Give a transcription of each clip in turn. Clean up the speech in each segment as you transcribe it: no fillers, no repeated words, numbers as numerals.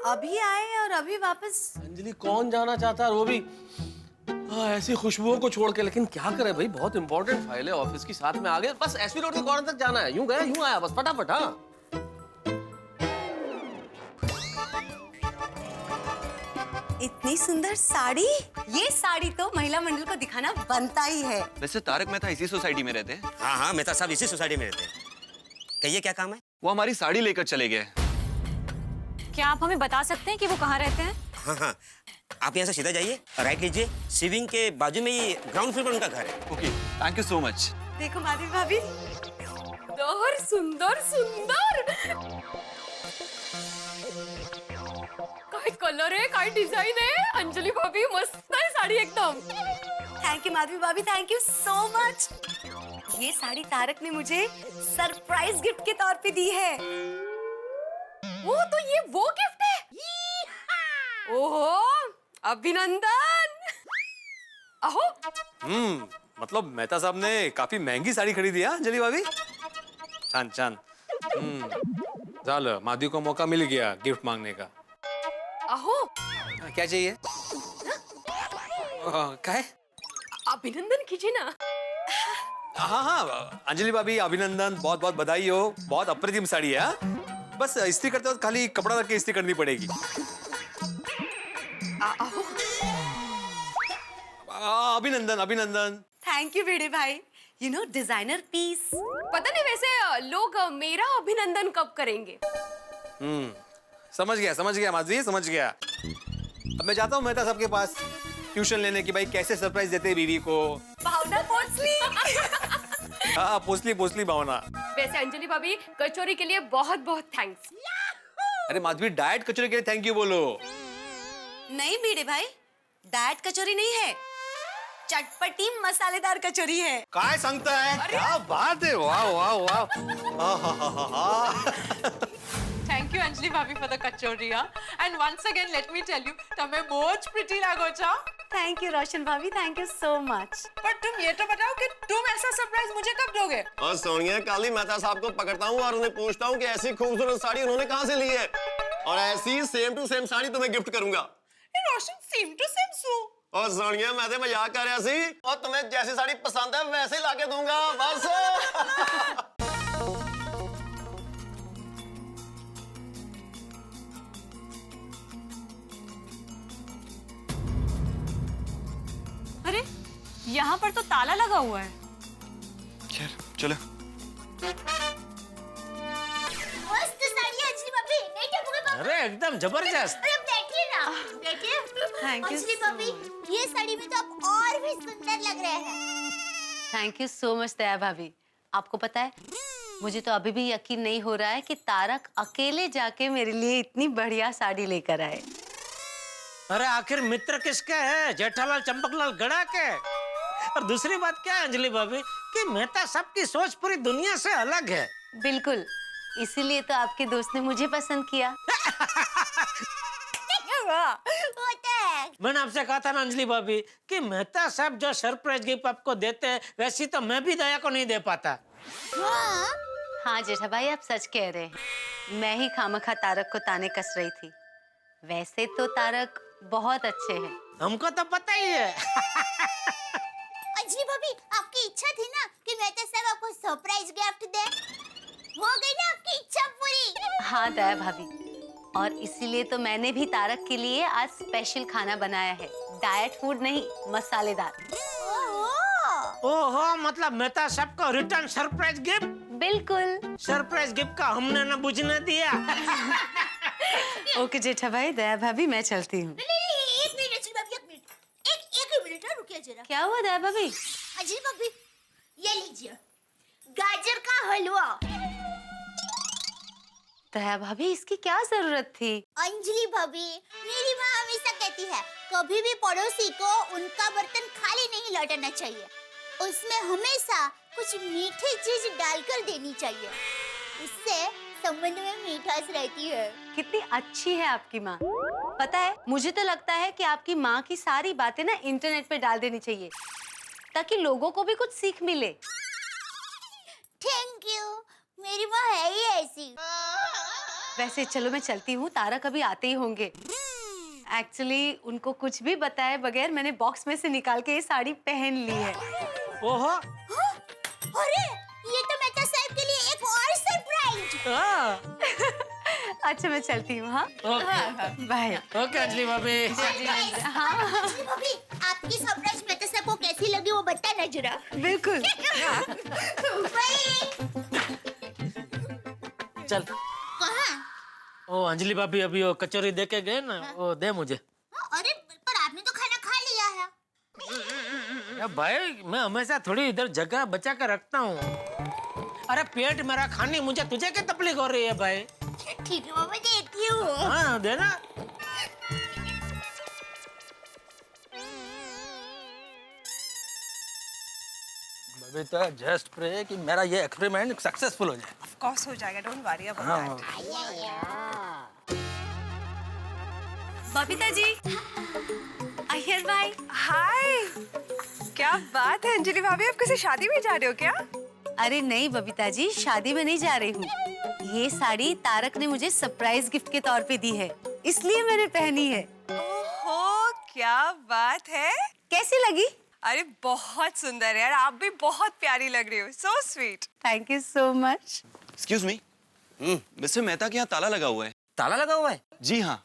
अभी आए और अभी वापस। अंजलि कौन जाना चाहता है, वो भी ऐसी खुशबुओं को छोड़ के। लेकिन क्या करे भाई, बहुत इंपॉर्टेंट फाइल है ऑफिस की, साथ में आ गए। बस एसपी रोड के कॉर्नर तक जाना है, यूं गया यूं आया, बस फटाफट। हाँ इतनी सुंदर साड़ी, ये साड़ी तो महिला मंडल को दिखाना बनता ही है। वैसे तारक मेहता इसी सोसाइटी में रहते हैं। हाँ हाँ, मेहता साहब इसी सोसाइटी में रहते हैं। कहिए क्या काम है? वो हमारी साड़ी लेकर चले गए। क्या आप हमें बता सकते हैं कि वो कहाँ रहते हैं? हाँ हाँ, आप यहाँ से सीधा जाइए, राइट लीजिए, शिविंग के बाजू में ही ग्राउंड फ्लोर पर उनका घर है। Okay, thank you so much. देखो माधवी भाभी, सुंदर सुंदर काय कलर है, काय डिजाइन है। अंजलि भाभी मस्त है साड़ी एकदम। थैंक यू माधवी भाभी, थैंक यू सो मच। ये साड़ी तारक ने मुझे सरप्राइज गिफ्ट के तौर पे दी है। तो ये वो गिफ्ट है। ओहो, अभिनंदन। अहो, मतलब मेहता साहब ने काफी महंगी साड़ी खरीदी है अंजलि भाभी। छान छान। झालं, माधवी को मौका मिल गया गिफ्ट मांगने का। अहो, क्या चाहिए? क्या है? अभिनंदन कीजिए ना। हाँ हाँ अंजलि भाभी, अभिनंदन, बहुत बहुत बधाई हो। बहुत अप्रतिम साड़ी है। बस इस्त्री करते वक्त खाली कपड़ा रख के इस्त्री करनी पड़ेगी। अभिनंदन अभिनंदन। थैंक यू भिड़े भाई, यू नो डिजाइनर पीस। पता नहीं वैसे लोग मेरा अभिनंदन कब करेंगे। समझ गया माधवी, समझ गया। अब मैं जाता हूँ मेहता साहब के पास ट्यूशन लेने की, भाई कैसे सरप्राइज देते हैं बीवी को। भावना पोंसली। हाँ, पोसली भावना। वैसे अंजलि भाभी, कचौरी के लिए बहुत बहुत थैंक्स। अरे माधवी, डाइट कचौरी के लिए थैंक यू बोलो। नहीं भिड़े भाई, डाइट कचौरी नहीं है, चटपटी मसालेदार कचौरी है। काय सांगता है? क्या बात है, वाह वाह वाह। Thank you Anjali Bhabhi for the kachoria. And once again let me tell you, तमें बहुत pretty लगो छा। थैंक यू रोशन भाभी, थैंक यू सो मच। पर तुम ये तो बताओ कि तुम ऐसा सरप्राइज मुझे कब दोगे? और सोनिया, कल ही मेहता साहब को पकड़ता हूँ और उन्हें पूछता हूँ कि ऐसी खूबसूरत साड़ी उन्होंने कहाँ से ली है, और ऐसी सेम टू सेम साड़ी तुम्हें गिफ्ट करूंगा। रोशन सेम टू सेम सू। और सोनिया, मैं तो मजाक कर रहा सी, और तुम्हें जैसी साड़ी पसंद है वैसे ही लाके दूंगा बस। अरे, यहाँ पर तो ताला लगा हुआ है। खैर चलो। मस्त साड़ी है अंजलि भाभी, नहीं टपूगे पापा? अरे एकदम जबरदस्त। अरे अब बैठिए ना, बैठिए। Thank you. अंजलि भाभी, ये साड़ी में तो आप और भी सुंदर लग रहे हैं। थैंक यू सो मच दया भाभी। आपको पता है, मुझे तो अभी भी यकीन नहीं हो रहा है कि तारक अकेले जाके मेरे लिए इतनी बढ़िया साड़ी लेकर आए। अरे आखिर मित्र किसके है? जेठालाल चंपकलाल गड़ा के। और दूसरी बात क्या है अंजलि भाभी, कि मेहता सबकी सोच पूरी दुनिया से अलग है। बिल्कुल, इसीलिए तो आपके दोस्त ने मुझे पसंद किया। होता है। मैंने आपसे कहा था ना अंजलि भाभी कि मेहता साहब जो सरप्राइज गिफ्ट आपको देते हैं, वैसी तो मैं भी दया को नहीं दे पाता। हाँ जेठा भाई, आप सच कह रहे हैं। मैं ही खामखा तारक को ताने कस रही थी। वैसे तो तारक बहुत अच्छे हैं। हमको तो पता ही है। अंजलि भाभी, आपकी इच्छा थी ना कि मेहता साहब आपको सरप्राइज गिफ्ट दे, हो गई ना आपकी इच्छा पूरी। हाँ दया भाभी, और इसीलिए तो मैंने भी तारक के लिए आज स्पेशल खाना बनाया है। डाइट फूड नहीं, मसालेदार। ओहो, मतलब मेहता साहब को रिटर्न सरप्राइज गिफ्ट? बिल्कुल। सरप्राइज गिफ्ट का हमने न बुझने दिया। ओके जेठा भाई, दया भाभी, मैं चलती हूँ। एक मिनट अंजलि भाभी, एक मिनट, एक मिनट रुकिए जरा। क्या हुआ दया भाभी? अंजलि भाभी, ये लीजिए गाजर का हलवा। दया भाभी, इसकी क्या जरूरत थी? अंजलि भाभी, मेरी माँ हमेशा कहती है, कभी भी पड़ोसी को उनका बर्तन खाली नहीं लौटाना चाहिए, उसमें हमेशा कुछ मीठी चीज डालकर देनी चाहिए, उससे संबंध में मिठास रहती है। कितनी अच्छी है आपकी माँ। पता है, मुझे तो लगता है कि आपकी माँ की सारी बातें ना इंटरनेट पे डाल देनी चाहिए, ताकि लोगों को भी कुछ सीख मिले। थैंक यू, मेरी माँ है ही ऐसी। वैसे चलो मैं चलती हूँ, तारक अभी आते ही होंगे। एक्चुअली उनको कुछ भी बताए बगैर मैंने बॉक्स में से निकाल के ये साड़ी पहन ली है। ओहो। अरे ये तो मेहता साहब के लिए एक और सरप्राइज। हाँ। अच्छा मैं चलती हूँ। हाँ बाय। ओके अंजलि भाभी। हाँ भाभी आपकी सरप्राइज मेहता साहब को कैसी लगी वो बताना जरा। बिल्कुल। चल। कहाँ? ओ अंजलि भाभी अभी वो कचौरी दे के गए ना, वो दे मुझे। अरे पर आपने तो खाना खा लिया है। या भाई मैं हमेशा थोड़ी इधर जगह बचा कर रखता हूँ। अरे पेट मेरा खाने, मुझे तुझे क्या तकलीफ हो रही है भाई? ठीक है मैं देती हूँ। हाँ देना। अभी तो जस्ट प्रे कि मेरा ये एक्सपेरिमेंट सक्सेसफुल हो जाए। ऑफ कोर्स हो जाएगा, don't worry about that. Babita ji, Iyer भाई। हाय, क्या बात है अंजलि भाभी, आप किसी शादी में जा रहे हो क्या? अरे नहीं बबीता जी, शादी में नहीं जा रही हूँ। ये साड़ी तारक ने मुझे सरप्राइज गिफ्ट के तौर पे दी है, इसलिए मैंने पहनी है। ओहो, क्या बात है। कैसी लगी? अरे बहुत सुंदर है यार, आप भी बहुत प्यारी लग रही हो, so sweet. Thank you so much. Excuse me, mister Mehta के यहाँ ताला लगा हुआ है। ताला लगा हुआ है? जी हाँ।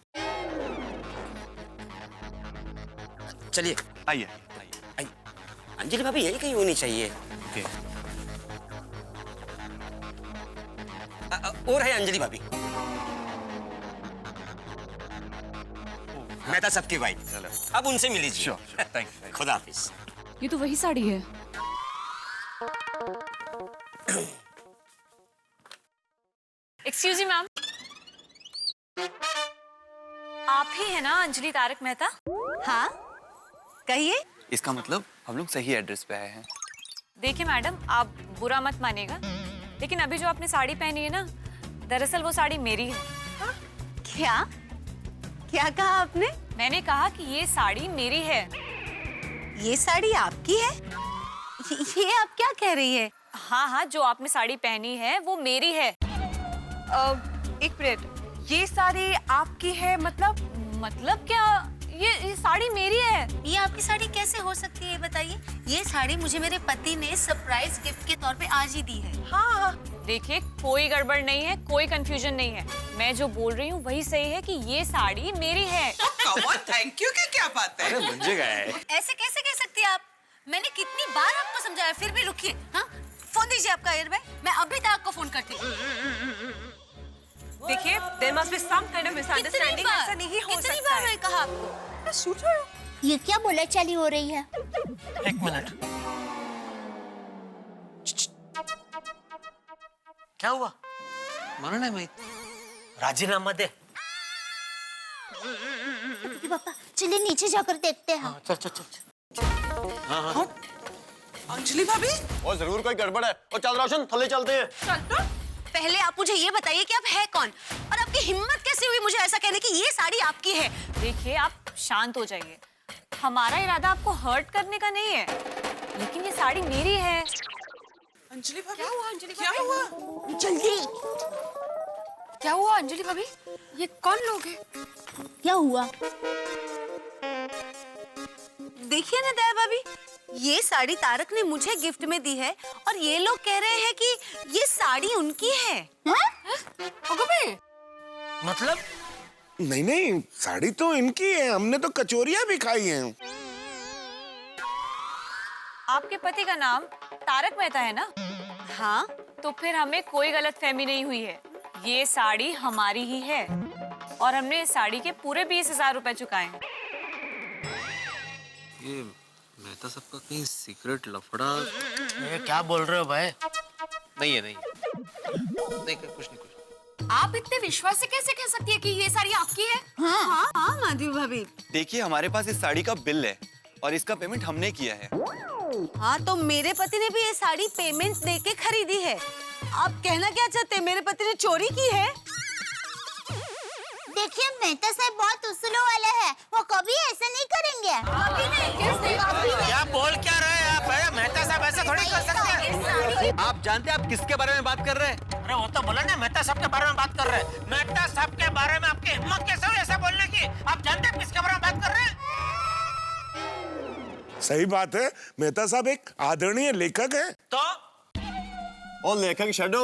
चलिए आइए। आइए। अंजलि भाभी यही कहीं होनी चाहिए। ओके। और है अंजलि भाभी, मेहता साहब की वाइफ। चलो अब उनसे मिल लीजिए। Sure, thank you. खुदा हाफिज। ये तो वही साड़ी है। एक्सक्यूज मी मैम, आप ही है ना अंजलि तारक मेहता? हाँ कहिए। इसका मतलब हम लोग सही एड्रेस पे आए हैं। देखिए मैडम, आप बुरा मत मानिएगा, लेकिन अभी जो आपने साड़ी पहनी है ना, दरअसल वो साड़ी मेरी है। क्या क्या कहा आपने? मैंने कहा कि ये साड़ी मेरी है। ये साड़ी आपकी है? ये आप क्या कह रही है? हाँ हाँ, जो आपने साड़ी पहनी है वो मेरी है। एक मिनट, ये साड़ी आपकी है मतलब क्या? ये साड़ी मेरी है। ये आपकी साड़ी कैसे हो सकती है बताइए? ये साड़ी मुझे मेरे पति ने सरप्राइज गिफ्ट के तौर पे आज ही दी है। हाँ। देखिए, कोई गड़बड़ नहीं है, कोई कंफ्यूजन नहीं है। मैं जो बोल रही हूँ वही सही है कि ये साड़ी मेरी है। थैंक यू की क्या बात है। अरे मुझे गया है। ऐसे कैसे कह सकती है आप? मैंने कितनी बार आपको समझाया, फिर भी रुकिए। हाँ फोन दीजिए आपका एयर भाई, मैं अभी तक आपको फोन करती हूँ। देखिए, there must be some kind of misunderstanding, ऐसा नहीं हो कितनी सकता बार है। मैंने कहा आपको? ये क्या बोलाचाली हो रही है? एक मिनट। क्या हुआ? मानो ना मैं राजीनामा दे। पापा चलिए नीचे जाकर देखते हैं। हाँ, चल चल चल। अंजलि भाभी, और जरूर कोई गड़बड़ है। और चल रोशन, थल्ले चलते हैं। चल तो। पहले आप मुझे ये बताइए कि आप है कौन, और आपकी हिम्मत कैसे हुई मुझे ऐसा कहने की ये साड़ी आपकी है? देखिए, आप शांत हो जाइए। हमारा इरादा आपको हर्ट करने का नहीं है, लेकिन ये साड़ी मेरी है। अंजलि भाभी, क्या हुआ अंजलि भाभी? क्या हुआ? जल्दी। क्या हुआ अंजलि भाभी? ये कौन लोग हैं? क्या हुआ? देखिए ना दया भाभी, ये साड़ी तारक ने मुझे गिफ्ट में दी है और ये लोग कह रहे हैं कि ये साड़ी उनकी है। मतलब? नहीं नहीं, साड़ी तो इनकी है, हमने तो कचौरियां भी खाई हैं। आपके पति का नाम तारक मेहता है ना? हाँ तो फिर हमें कोई गलतफहमी नहीं हुई है। ये साड़ी हमारी ही है और हमने इस साड़ी के पूरे 20,000 रुपए चुकाए हैं। ये मेहता सबका कहीं सीक्रेट लफड़ा ये क्या बोल रहे हो भाई? नहीं है। नहीं कुछ नहीं। आप इतने विश्वास से कैसे कह सकती है कि ये साड़ी आपकी है? हाँ माधवी भाभी। देखिए, हमारे पास इस साड़ी का बिल है और इसका पेमेंट हमने किया है। हाँ तो मेरे पति ने भी ये साड़ी पेमेंट देके खरीदी है। आप कहना क्या चाहते हैं, मेरे पति ने चोरी की है? देखिए मेहता साहब बहुत उसूलों वाला है, वो कभी ऐसा नहीं करेंगे। कभी नहीं। क्या बोल क्या रहे हैं आप? मेहता साहब ऐसा थोड़ी कर सकते हैं। आप जानते हैं आप किसके बारे में बात कर रहे हैं? अरे वो तो बोला ना, मेहता साहब के बारे में बात कर कर रहे हैं? मेहता साहब के बारे में आपकी हिम्मत कैसे हुई ऐसा बोलने की? आप जानते हैं किसके बारे में बात कर रहे हैं? सही बात है, मेहता साहब एक आदरणीय लेखक है। तो और लेखक छो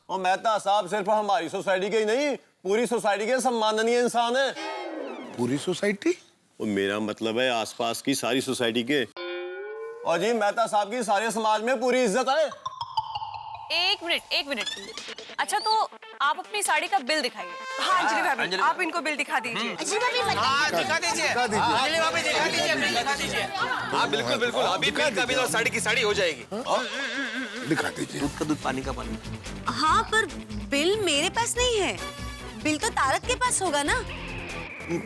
और मेहता साहब सिर्फ हमारी सोसाइटी के ही नहीं, पूरी सोसाइटी के सम्माननीय इंसान है। पूरी सोसाइटी? और मेरा मतलब है आसपास की सारी सोसाइटी के। और जी मेहता साहब की सारे समाज में पूरी इज्जत है। एक मिनट। अच्छा तो आप अपनी साड़ी का बिल दिखाइए। हाँ अंजलि भाभी, आप इनको बिल दिखा दीजिए। अंजलि भाभी बताइए। दिखा दीजिए, अंजलि भाभी दिखा दीजिए, बिल दिखा दीजिए। हाँ बिल्कुल बिल्कुल, अभी बिल का बिल और साड़ी की साड़ी हो जाएगी। दिखा दीजिए। दूध का दूध, पानी का पानी। हाँ पर बिल मेरे पास नहीं है, बिल तो तारक के पास होगा ना।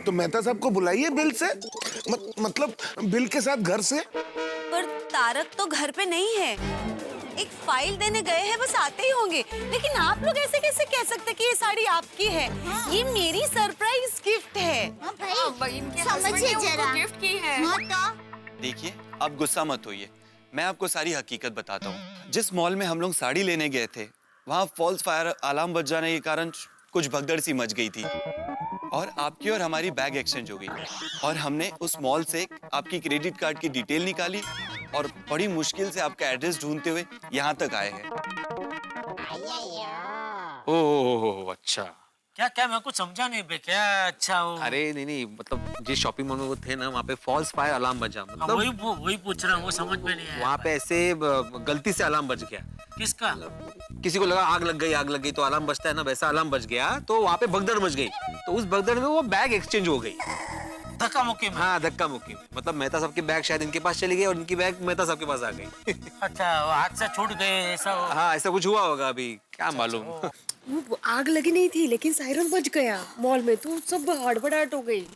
तो मेहता साहब को बुलाइए बिल से, मतलब बिल के साथ घर से। पर तारक तो घर पे नहीं है, एक फाइल देने गए हैं, बस आते ही होंगे। लेकिन आप लोग ऐसे कैसे कह सकते कि ये साड़ी आपकी है? ये मेरी सरप्राइज गिफ्ट है। हाँ भाई, समझिए जरा। गिफ्ट की है। हाँ तो देखिए आप गुस्सा मत होइए, मैं आपको सारी हकीकत बताता हूँ। जिस मॉल में हम लोग साड़ी लेने गए थे, वहाँ फॉल्स फायर अलार्म बज जाने के कारण कुछ भगदड़ सी मच गई थी और आपकी और हमारी बैग एक्सचेंज हो गई और हमने उस मॉल से आपकी क्रेडिट कार्ड की डिटेल निकाली और बड़ी मुश्किल से आपका एड्रेस ढूंढते हुए यहाँ तक आए हैं। ओह अच्छा। क्या मैं कुछ समझा नहीं बे, क्या अच्छा हो? अरे नहीं, मतलब जिस शॉपिंग मॉल में वो थे ना, वहाँ पे फॉल्स फायर अलार्म बजा, मतलब वही पूछ रहा हूँ, वो समझ में नहीं आया। वहाँ पे ऐसे गलती से अलार्म बज गया। किसका? किसी को लगा आग लग गई तो अलार्म बजता है ना, वैसा अलार्म बज गया तो वहाँ पे भगदड़ मच गई। तो उस भगदड़ में वो बैग एक्सचेंज हो गई। धक्का मुक्की में? हाँ धक्का मुक्की, मतलब मेहता साहब की बैग शायद इनके पास चली गई और इनकी बैग मेहता साहब के पास आ गई। अच्छा, वो हाथ से छूट गए ऐसा हो? हाँ ऐसा कुछ हुआ होगा, अभी क्या मालूम। वो आग लगी नहीं थी लेकिन सायरन बज गया मॉल में, तो सब हड़बड़ाहट हो गई।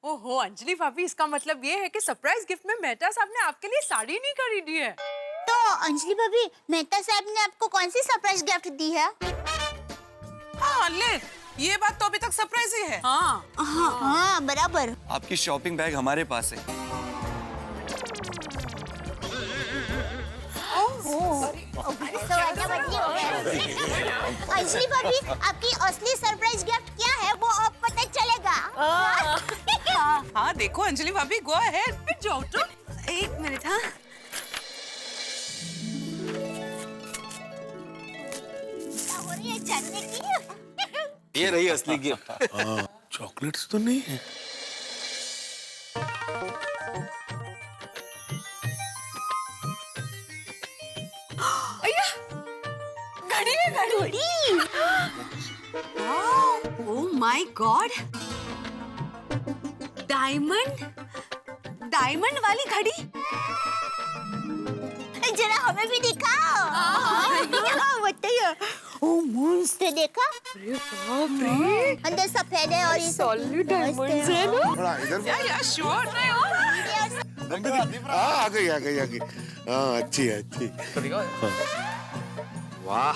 ओहो अंजलि भाभी, इसका मतलब ये है कि सरप्राइज गिफ्ट में मेहता साहब ने आपके लिए साड़ी नहीं खरीदी है। तो अंजलि भाभी, मेहता साहब ने आपको कौन सी सरप्राइज गिफ्ट दी है? हाँ ले, ये बात तो अभी तक सरप्राइज ही है। हाँ बराबर। आपकी शॉपिंग बैग हमारे पास है। अंजलि भाभी, आपकी असली सरप्राइज गिफ्ट क्या है वो अब पता चलेगा। हाँ देखो अंजलि भाभी, गो अहेड, जाओ तो। एक मिनट। हाँ जानने की ये रही असली गिफ्ट। चॉकलेट्स तो नहीं है? घड़ी है, घड़ी। ओह माय गॉड, डायमंड वाली घड़ी। जरा हमें भी दिखाओ। बताइए। ओ मस्त देखा? अरे बाप रे, अंदर सफेद है और ये सॉलिड डायमंड्स है ना। थोड़ा इधर। या श्योर नहीं हो। आ गई। हाँ अच्छी है, अच्छी। वाह,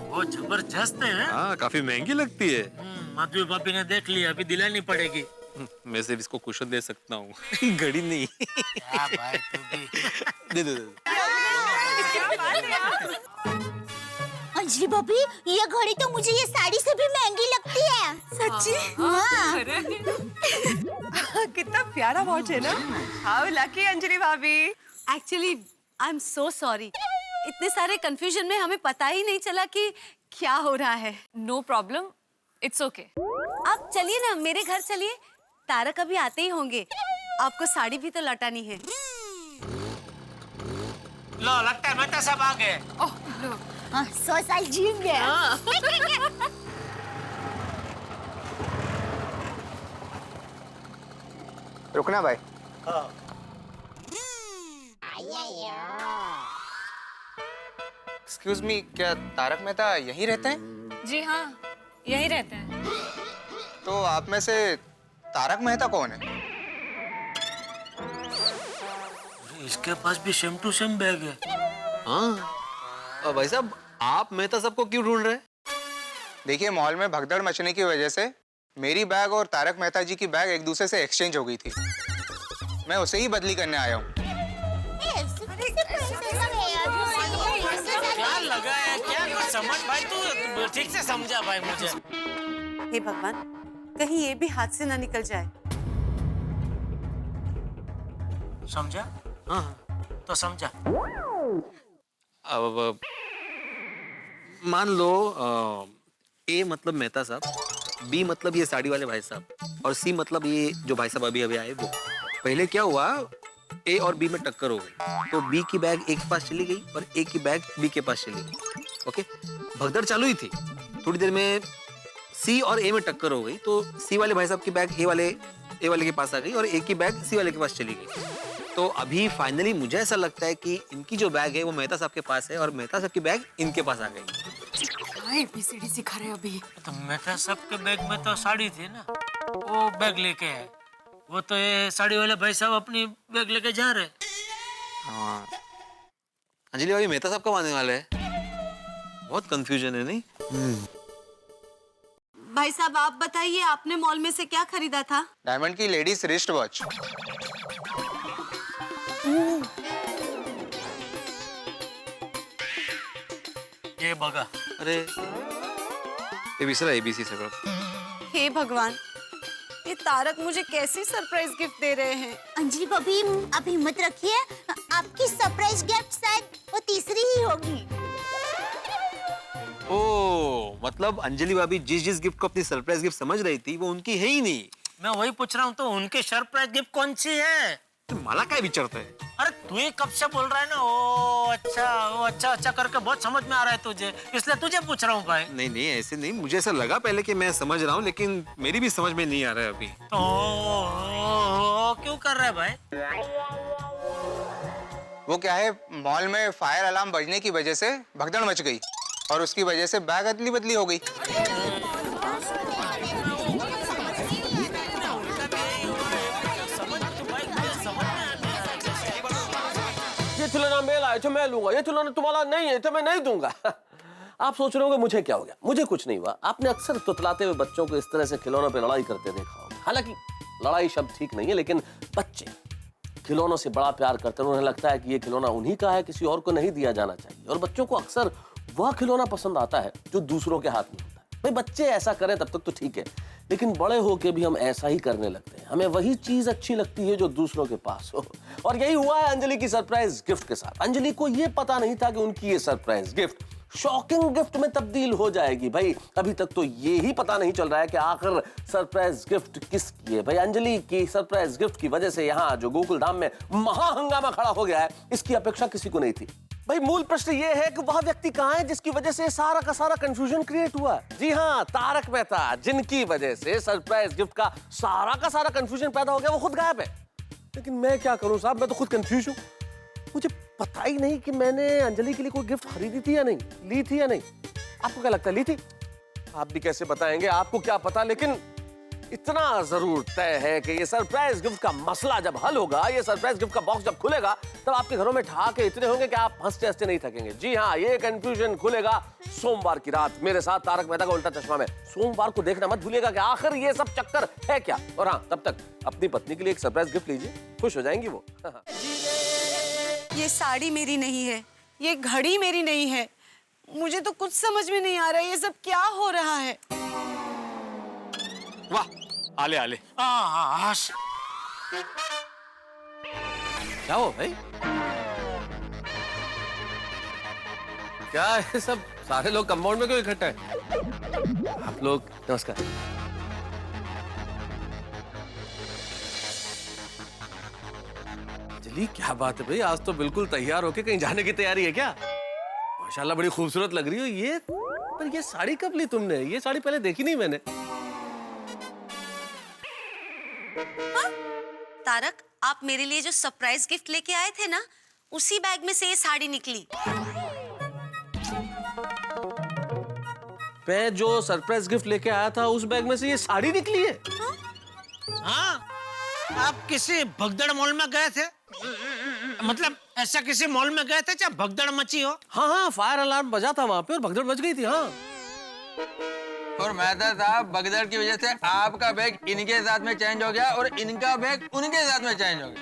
वो जबरदस्त है। हाँ काफी महंगी लगती है। माधवी भाभी ने देख लिया, अभी दिलानी पड़ेगी। मैं सिर्फ इसको कुशन दे सकता हूँ, घड़ी नहीं। क्या भाई तू भी। दे। अंजलि भाभी, ये घड़ी तो मुझे ये साड़ी से भी महंगी लगती है। सच्ची? हाँ। कितना प्यारा वॉच है ना। हाउ लकी अंजलि भाभी। Actually I am so sorry, इतने सारे कंफ्यूजन में हमें पता ही नहीं चला कि क्या हो रहा है। No problem, it's okay. आप चलिए ना, मेरे घर चलिए, तारक अभी आते ही होंगे, आपको साड़ी भी तो लौटानी है। लो लगता है मेहता साहब आ गए। हाँ, 100 साल जिएंगे। रुकना भाई। एक्सक्यूज मी, क्या तारक मेहता यहीं रहते हैं? जी हाँ, यहीं रहते हैं। तो आप में से तारक मेहता कौन है? इसके पास भी सेम टू सेम बैग है। हाँ भाई साहब, आप मेहता साहब को क्यों ढूंढ रहे हैं? देखिए, मॉल में भगदड़ मचने की वजह से मेरी बैग और तारक मेहता जी की बैग एक दूसरे से एक्सचेंज हो गई थी। मैं उसे ही बदली करने आया हूँ। क्या लगा है, क्या कुछ समझ भाई, तू ठीक से समझा भाई मुझे। हे भगवान, कहीं ये भी हाथ से ना निकल जाए। समझा? हाँ तो समझा। अब मान लो ए मतलब मेहता साहब, बी मतलब ये साड़ी वाले भाई साहब और सी मतलब ये जो भाई साहब अभी अभी आए वो। पहले क्या हुआ, ए और बी में टक्कर हो गई तो बी की बैग ए के पास चली गई और ए की बैग बी के पास चली गई। ओके, भगदड़ चालू ही थी। थोड़ी देर में सी और ए में टक्कर हो गई तो सी वाले भाई साहब की बैग ए वाले के पास आ गई और ए की बैग सी वाले के पास चली गई। तो अभी फाइनली मुझे ऐसा लगता है कि इनकी जो बैग है वो मेहता साहब के पास है और मेहता साहब की बैग इनके पास आ गई। ABCD सिखा रहे अभी। तो मेहता साहब के बैग में तो साड़ी थी ना, वो बैग लेके है। वो तो ये साड़ी वाले भाई साहब अपनी बैग लेके जा रहे। हाँ, अंजलि भाभी मेहता साहब कब आने वाले हैं? बहुत कंफ्यूजन है नहीं? भाई साहब आप बताइए, आपने मॉल में से क्या खरीदा था? डायमंड की लेडीज रिस्ट वॉच। ये बगा। अरे ये विसरा एबीसी से बड़ा। हे भगवान, ये तारक मुझे कैसी सरप्राइज गिफ्ट दे रहे हैं? अंजलि भाभी आप हिम्मत रखिए, आपकी सरप्राइज गिफ्ट शायद वो तीसरी ही होगी। ओ, मतलब अंजलि भाभी जिस गिफ्ट को अपनी सरप्राइज गिफ्ट समझ रही थी वो उनकी है ही नहीं। मैं वही पूछ रहा हूँ, तो उनके सरप्राइज गिफ्ट कौन सी है? तो माला क्या विचारता है? अरे तू ही कब से बोल रहा है ना, ओ अच्छा करके बहुत समझ में आ रहा है तुझे, इसलिए तुझे पूछ रहा हूँ भाई। नहीं ऐसे नहीं, मुझे ऐसा लगा पहले कि मैं समझ रहा हूँ लेकिन मेरी भी समझ में नहीं आ रहा है अभी। तो क्यों कर रहा है भाई? वो क्या है, मॉल में फायर अलार्म बजने की वजह से भगदड़ मच गई और उसकी वजह से बैग अदली बदली हो गई। ये खिलौना मैं लाया तो मैं लूंगा, ये खिलौना तुम्हारा नहीं है तो मैं नहीं दूंगा। आप सोच रहे होंगे मुझे क्या हो गया? मुझे कुछ नहीं हुआ। आपने अक्सर तुतलाते हुए बच्चों को इस तरह से खिलौनों पे लड़ाई करते देखा होगा। हालांकि लड़ाई शब्द ठीक नहीं है, लेकिन बच्चे खिलौनों से बड़ा प्यार करते हैं। उन्हें लगता है कि ये खिलौना उन्हीं का है, किसी और को नहीं दिया जाना चाहिए। और बच्चों को अक्सर वह खिलौना पसंद आता है जो दूसरों के हाथ में होता है। भाई बच्चे ऐसा करें तब तक तो ठीक है, लेकिन बड़े होके भी हम ऐसा ही करने लगते हैं। हमें वही चीज अच्छी लगती है जो दूसरों के पास हो। और यही हुआ है अंजलि की सरप्राइज गिफ्ट के साथ। अंजलि को यह पता नहीं था कि उनकी ये सरप्राइज गिफ्ट शॉकिंग गिफ्ट में तब्दील हो जाएगी। भाई अभी तक तो ये ही पता नहीं चल रहा है कि आखिर सरप्राइज गिफ्ट किसकी है। भाई अंजलि की सरप्राइज गिफ्ट की वजह से यहाँ जो गोकुल धाम में महा हंगामा खड़ा हो गया है, इसकी अपेक्षा किसी को नहीं थी। भाई मूल प्रश्न ये है कि वह व्यक्ति कहाँ है जिसकी वजह से सारा का सारा कंफ्यूजन क्रिएट हुआ। जी हाँ, तारक मेहता, जिनकी वजह से सरप्राइज गिफ्ट का सारा कंफ्यूजन पैदा हो गया, वो खुद गायब है। लेकिन मैं क्या करूं साहब, मैं तो खुद कंफ्यूज हूं। मुझे पता ही नहीं कि मैंने अंजलि के लिए कोई गिफ्ट खरीदी थी या नहीं, ली थी या नहीं। आपको क्या लगता है ली थी? आप भी कैसे बताएंगे, आपको क्या पता। लेकिन इतना जरूर तय है कि ये सरप्राइज गिफ्ट का मसला जब हल होगा, ये सरप्राइज गिफ्ट का बॉक्स जब खुलेगा, तब आपके घरों में ठहाके इतने होंगे कि आप हंसते हंसते नहीं थकेंगे। जी हाँ, ये कंफ्यूजन खुलेगा सोमवार की रात मेरे साथ तारक मेहता का उल्टा चश्मा में। सोमवार को देखना मत भूलिएगा कि आखिर ये सब चक्कर है क्या। और हाँ, तब तक अपनी पत्नी के लिए एक सरप्राइज गिफ्ट लीजिए, खुश हो जाएंगी वो। ये साड़ी मेरी नहीं है, ये घड़ी मेरी नहीं है। मुझे तो कुछ समझ में नहीं आ रहा है, ये सब क्या हो रहा है। वाह, आले आले। क्या हो भाई? क्या है सब? सारे लोग कंपाउंड में क्यों इकट्ठा है? आप लोग नमस्कार। अंजलि क्या बात है भाई, आज तो बिल्कुल तैयार होके कहीं जाने की तैयारी है क्या? माशाल्लाह बड़ी खूबसूरत लग रही हो। ये पर ये साड़ी कब ली तुमने? ये साड़ी पहले देखी नहीं मैंने। तारक, आप मेरे लिए जो सरप्राइज गिफ्ट लेके आए थे ना, उसी बैग में से ये साड़ी निकली। मैं जो सरप्राइज गिफ्ट लेके आया था उस बैग में से ये साड़ी निकली है। हाँ, आप किसी भगदड़ मॉल में गए थे? मतलब ऐसा किसी मॉल में गए थे जहाँ भगदड़ मची हो? हाँ, फायर अलार्म बजा था वहाँ पे और भगदड़ मच गई थी। हाँ, और मेहता साहब, भगदड़ की वजह से आपका बैग इनके साथ में चेंज हो गया और इनका बैग उनके साथ में चेंज हो गया।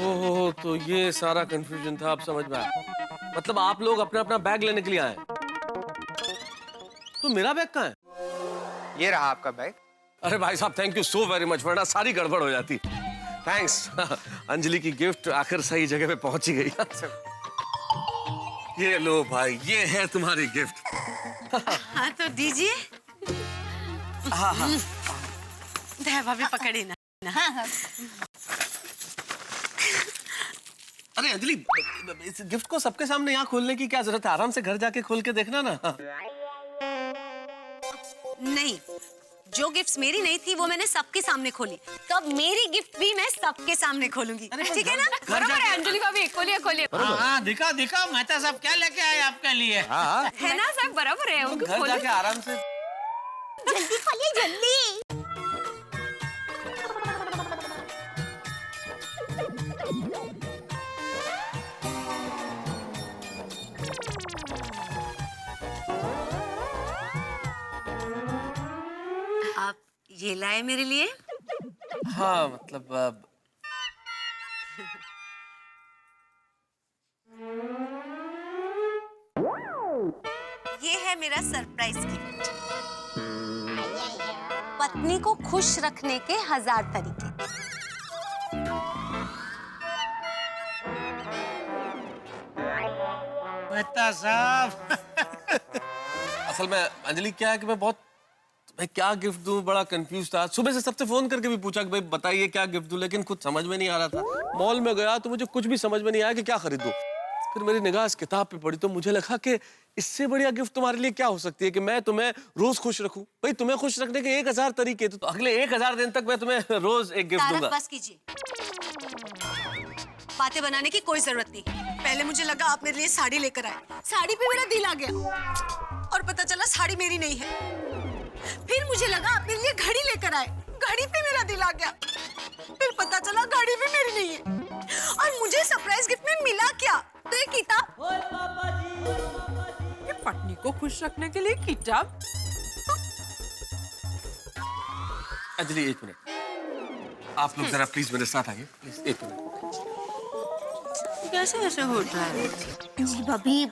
ओह, तो ये सारा कंफ्यूजन था, आप समझ में आया। मतलब आप लोग अपना अपना बैग लेने के लिए आए। तो मेरा बैग कहाँ है? ये रहा आपका बैग। अरे भाई साहब thank you so very much, वरना सारी गड़बड़ हो जाती। थैंक्स। अंजलि की गिफ्ट आखिर सही जगह पे पहुंची गई। ये लो भाई, ये है तुम्हारी गिफ्ट। हाँ तो दीजिए। हाँ हाँ दे भाभी पकड़ी ना। हाँ। अरे अंजलि, इस गिफ्ट को सबके सामने यहाँ खोलने की क्या जरूरत है? आराम से घर जाके खोल के देखना ना। नहीं, जो गिफ्ट्स मेरी नहीं थी वो मैंने सबके सामने खोली, तो अब मेरी गिफ्ट भी मैं सबके सामने खोलूंगी। ठीक है ना? बराबर है अंजलि भाभी, खोलिए खोलिए। हाँ दिखा दिखा मेहता साहब क्या लेके आए आपके लिए। है ना साहब, बराबर है। उनको घर जाके आराम से जल्दी खोलिए जल्दी। आप ये लाए मेरे लिए? हाँ मतलब ये है मेरा सरप्राइज गिफ्ट। पत्नी को खुश रखने के 1000 तरीके। मेहता साहब। असल में अंजलि क्या है कि मैं क्या गिफ्ट दूं, बड़ा कंफ्यूज था। सुबह से सबसे फोन करके भी पूछा कि भाई बताइए क्या गिफ्ट दूं, लेकिन कुछ समझ में नहीं आ रहा था। मॉल में गया तो मुझे कुछ भी समझ में नहीं आया कि क्या खरीदूं। फिर मेरी निगाह इस किताब पे पड़ी तो मुझे लगा कि इससे बढ़िया गिफ्ट तुम्हारे लिए क्या हो सकती है कि मैं तुम्हें रोज खुश रखूं। भाई तुम्हें खुश रखने के 1000 तरीके, तो अगले 1000 दिन तक मैं तुम्हें रोज एक गिफ्ट दूंगा। बस कीजिए, बातें बनाने की कोई जरूरत नहीं। पहले मुझे लगा आप मेरे लिए साड़ी लेकर आए, साड़ी पे मेरा दिल आ गया और पता चला साड़ी मेरी नहीं है। फिर मुझे लगा आप मेरे लिए घड़ी लेकर आए, घड़ी पे मेरा दिल आ गया। फिर पता चला घड़ी भी मेरी नहीं है। और मुझे सरप्राइज गिफ्ट में मिला क्या? तो ये किताब। ये पत्नी को खुश रखने के लिए किताब। अंजलि एक मिनट, आप लोग जरा प्लीज मेरे साथ आइए, प्लीज एक मिनट। कैसे ऐसे होता है? जी भाभी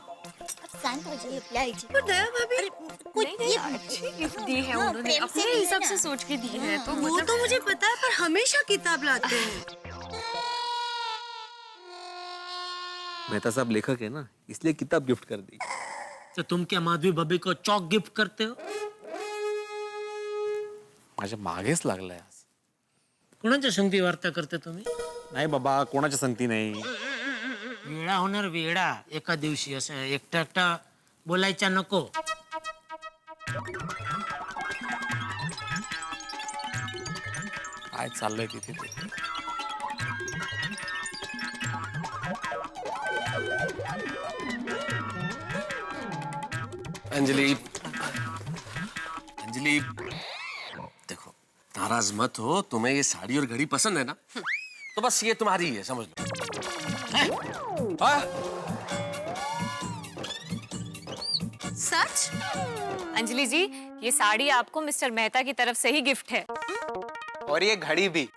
शांत हो जाइए, प्लीज। पर दया भाभी कुछ ये अच्छी गिफ्ट दी है उन्होंने, प्रेम से अपने दी है हिसाब ना। से सोच के दी है। तो वो तो मुझे पता है, पर हमेशा किताब लाते हैं। मेहता साहब लेखक है ना, इसलिए किताब गिफ्ट कर दी। तो तुम क्या माधवी भाभी को चॉक गिफ्ट करते हो? माझ्या मागेच लागलाय आज. कोणाच्या संगती वार्ता करते तुम्ही? नाही बाबा, कोणाच्या संगती नाही. वेळा होणार वेळा एका दिवशी. असं एकटा एकटा बोलायचा नको. काय चाललंय तिथे ते. अंजलि, अंजलि देखो, नाराज मत हो। तुम्हें ये साड़ी और घड़ी पसंद है ना, तो बस ये तुम्हारी है, समझ लो। हाँ? सच? अंजलि जी, ये साड़ी आपको मिस्टर मेहता की तरफ से ही गिफ्ट है। और ये घड़ी भी।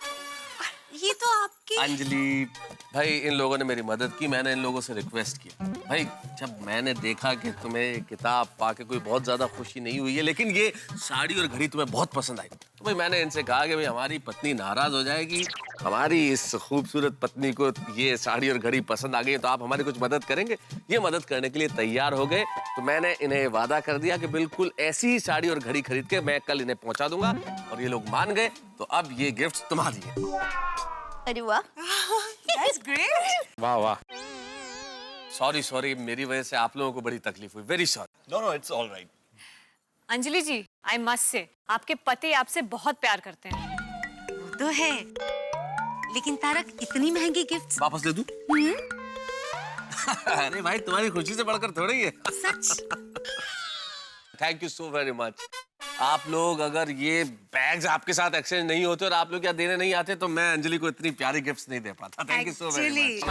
ये तो आपकी। अंजलि भाई, इन लोगों ने मेरी मदद की, मैंने इन लोगों से रिक्वेस्ट किया। भाई जब मैंने देखा कि तुम्हें किताब पाके कोई बहुत ज्यादा खुशी नहीं हुई है, लेकिन ये साड़ी और घड़ी तुम्हें बहुत पसंद आई, तो भाई मैंने इनसे कहा कि भाई हमारी पत्नी नाराज हो जाएगी, हमारी इस खूबसूरत पत्नी को ये साड़ी और घड़ी पसंद आ गई, तो आप हमारी कुछ मदद करेंगे। ये मदद करने के लिए तैयार हो गए, तो मैंने इन्हें वादा कर दिया कि बिल्कुल ऐसी ही साड़ी और घड़ी खरीद के मैं कल इन्हें पहुंचा दूंगा, और ये लोग मान गए। तो अब ये गिफ्ट तुम्हारी है। अरे वाह, That's great. वाह वाह. सॉरी, मेरी वजह से आप लोगों को बड़ी तकलीफ हुई। Very sorry. No it's all right. Anjali ji, I must say आपके पति आपसे बहुत प्यार करते हैं। वो तो है, लेकिन तारक इतनी महंगी गिफ्ट वापस दे दूं? अरे भाई, तुम्हारी खुशी से बढ़कर थोड़ी है। सच। Thank you so very much. आप लोग अगर ये बैग्स आपके साथ एक्सचेंज नहीं होते और आप लोग यहाँ देने नहीं आते, तो मैं अंजलि को इतनी प्यारी गिफ्ट्स नहीं दे पाता। Thank you so very much.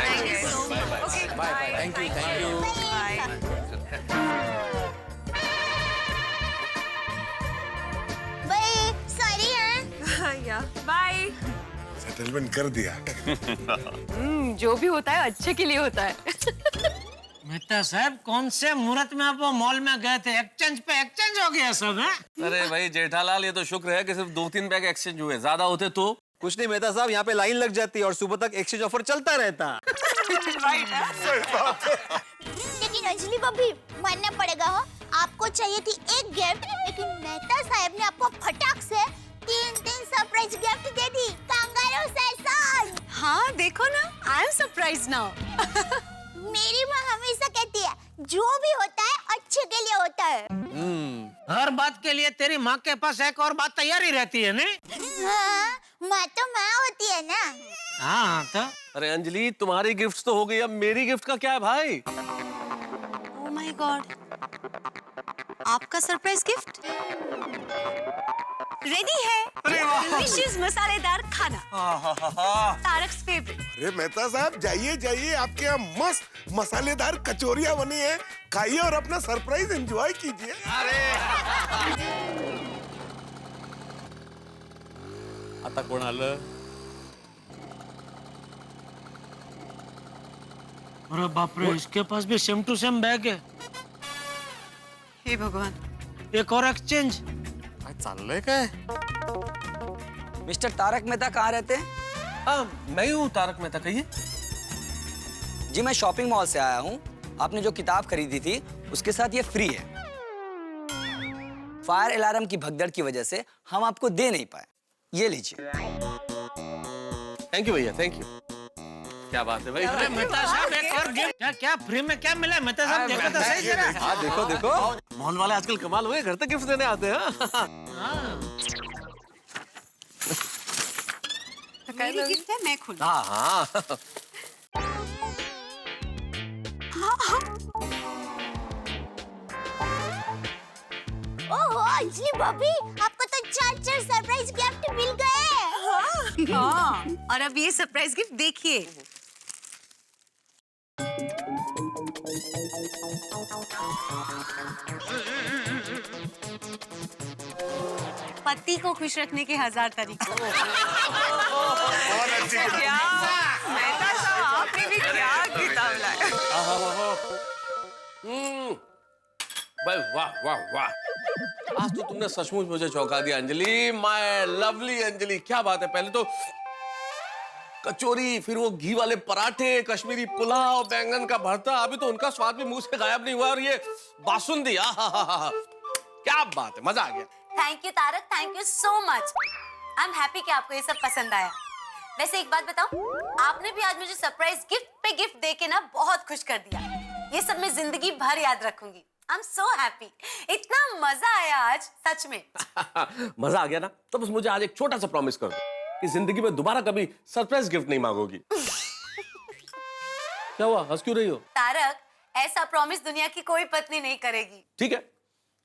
Bye. Thank you. Bye, sorry हाँ। बाय। सेटलमेंट कर दिया। जो भी होता है अच्छे के लिए होता है। मेहता साहब कौन से मुहूर्त में आप वो मॉल में गए थे? एक्सचेंज पे एक्सचेंज हो गया सब है? अरे भाई जेठालाल, ये तो शुक्र है कि सिर्फ 2-3 बैग एक्सचेंज हुए, ज्यादा होते तो कुछ नहीं मेहता साहब, यहाँ पे लाइन लग जाती है और सुबह तक एक्सचेंज ऑफर चलता रहता। लेकिन अंजलि भाभी मानना पड़ेगा हो, आपको चाहिए थी एक गिफ्ट, लेकिन मेहता साहब ने आपको फटाक से 3 सरप्राइज गिफ्ट दे दी। Kangaroo session. हाँ देखो ना, आई एम सरप्राइज नाउ। मेरी माँ हमेशा कहती है जो भी होता है अच्छे के लिए होता है। हर बात के लिए तेरी माँ के पास एक और बात तैयारी रहती है नहीं? हाँ, माँ तो माँ होती है ना। हाँ तो अरे अंजलि, तुम्हारी गिफ्ट तो हो गई, अब मेरी गिफ्ट का क्या है भाई? ओह माय गॉड, आपका सरप्राइज गिफ्ट रेडी है। डिलीशियस मसालेदार खाना, तारक्स फेवरेट। अरे मेहता साहब जाइए जाइए, आपके यहाँ मस्त मसालेदार कचौरियाँ बनी है, खाइए और अपना सरप्राइज एंजॉय कीजिए। आता कोण आलं? अरे बाप रे, इसके पास भी सेम टू सेम बैग है। हे भगवान, एक और एक्सचेंज। काय चाललंय काय? मिस्टर तारक मेहता कहाँ रहते हैं? मैं हूँ तारक मेहता, कहिए। जी मैं शॉपिंग मॉल से आया हूँ। आपने जो किताब खरीदी थी उसके साथ ये फ्री है। फायर अलार्म की भगदड़ की वजह से हम आपको दे नहीं पाए, ये लीजिए। थैंक यू भैया, थैंक यू। क्या बात है भाई। अरे मेहता साहब एक और गिफ्ट। क्या क्या फ्री में क्या मिला मेहता साहब? देखो तो सही जरा। हाँ देखो देखो, मोहन वाले आजकल कमाल हुए, घर तक गिफ्ट देने आते हैं। मेरी गिफ्ट है, मैं खोलूं। हाँ हाँ। ओहो अंजलि भाभी, आपको तो 4 सरप्राइज गिफ्ट मिल गए। हाँ, और अब ये सरप्राइज गिफ्ट देखिए। पति को खुश रखने के 1000 तरीके। क्या मेहता साहब, आपने भी क्या किताब लाया। भाई वाह वाह वाह, आज तो तुमने सचमुच मुझे चौंका दिया अंजलि, माय लवली अंजलि। क्या बात है, पहले तो कचौरी, फिर वो घी वाले पराठे, कश्मीरी पुलाव, बैंगन का भरता, अभी तो उनका स्वाद भी मुंह से गायब नहीं हुआ, और ये बासुंदी, क्या बात है, मजा आ गया। Thank you Tarak, thank you so much. I am happy कि आपको ये सब पसंद आया। वैसे एक बात बताऊं, आपने भी आज मुझे सरप्राइज गिफ्ट पे गिफ्ट देके ना बहुत खुश कर दिया। ये सब मैं जिंदगी भर याद रखूंगी। आई एम सो हैप्पी, इतना मजा आया आज, सच में। मजा आ गया ना? तो बस मुझे आज एक छोटा सा प्रॉमिस कर दो कि जिंदगी में दोबारा कभी सरप्राइज गिफ्ट नहीं मांगोगी। क्या हुआ, हंस क्यों रही हो? तारक, ऐसा प्रॉमिस दुनिया की कोई पत्नी नहीं करेगी। ठीक है,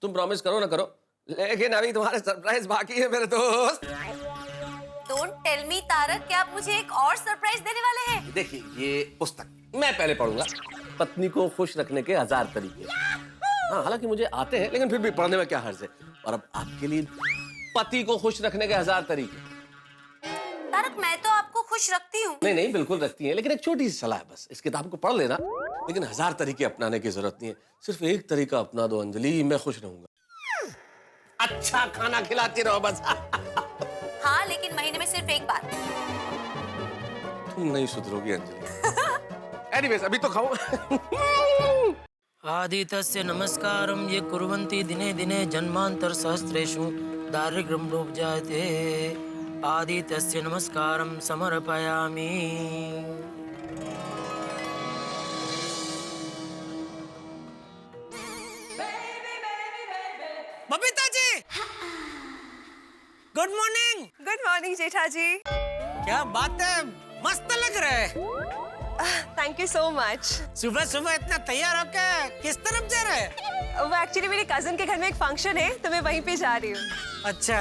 तुम प्रॉमिस करो ना करो, लेकिन अभी तुम्हारे सरप्राइज बाकी है मेरे दोस्त। डोंट टेल मी तारक, क्या आप मुझे एक और सरप्राइज देने वाले हैं? देखिए, ये पुस्तक मैं पहले पढ़ूंगा, पत्नी को खुश रखने के 1000 तरीके। हाँ, हालांकि मुझे आते हैं, लेकिन फिर भी पढ़ने में क्या हर्ज है। और अब आपके लिए पति को खुश रखने के 1000 तरीके। तारक, मैं तो आपको खुश रखती हूँ। नहीं नहीं, बिल्कुल रखती हैं, लेकिन एक छोटी सी सलाह है बस, इस किताब को पढ़ लेना, लेकिन 1000 तरीके अपनाने की जरूरत नहीं है। सिर्फ एक तरीका अपना दो अंजलि, मैं खुश रहूंगा। अच्छा खाना खिलाती रहो बस। हाँ, लेकिन महीने में सिर्फ एक बार। तुम नहीं सुधरोगी अंजलि। एनीवेज, अभी तो खाओ। आदितस्य नमस्कारं ये कुर्वन्ति दिने दिने जन्मांतर सहस्रेषु दारिद्र्यं लोपजायते। आदितस्य नमस्कारं समर्पयामि। Babita ji, good morning. Good morning जेठा जी। क्या बात है, मस्त लग रहे हैं। Thank you so much. सुबह सुबह इतना तैयार होकर किस तरफ जा रहे हैं? वो एक्चुअली मेरे कजन के घर में एक फंक्शन है, तो मैं वहीं पे जा रही हूँ। अच्छा,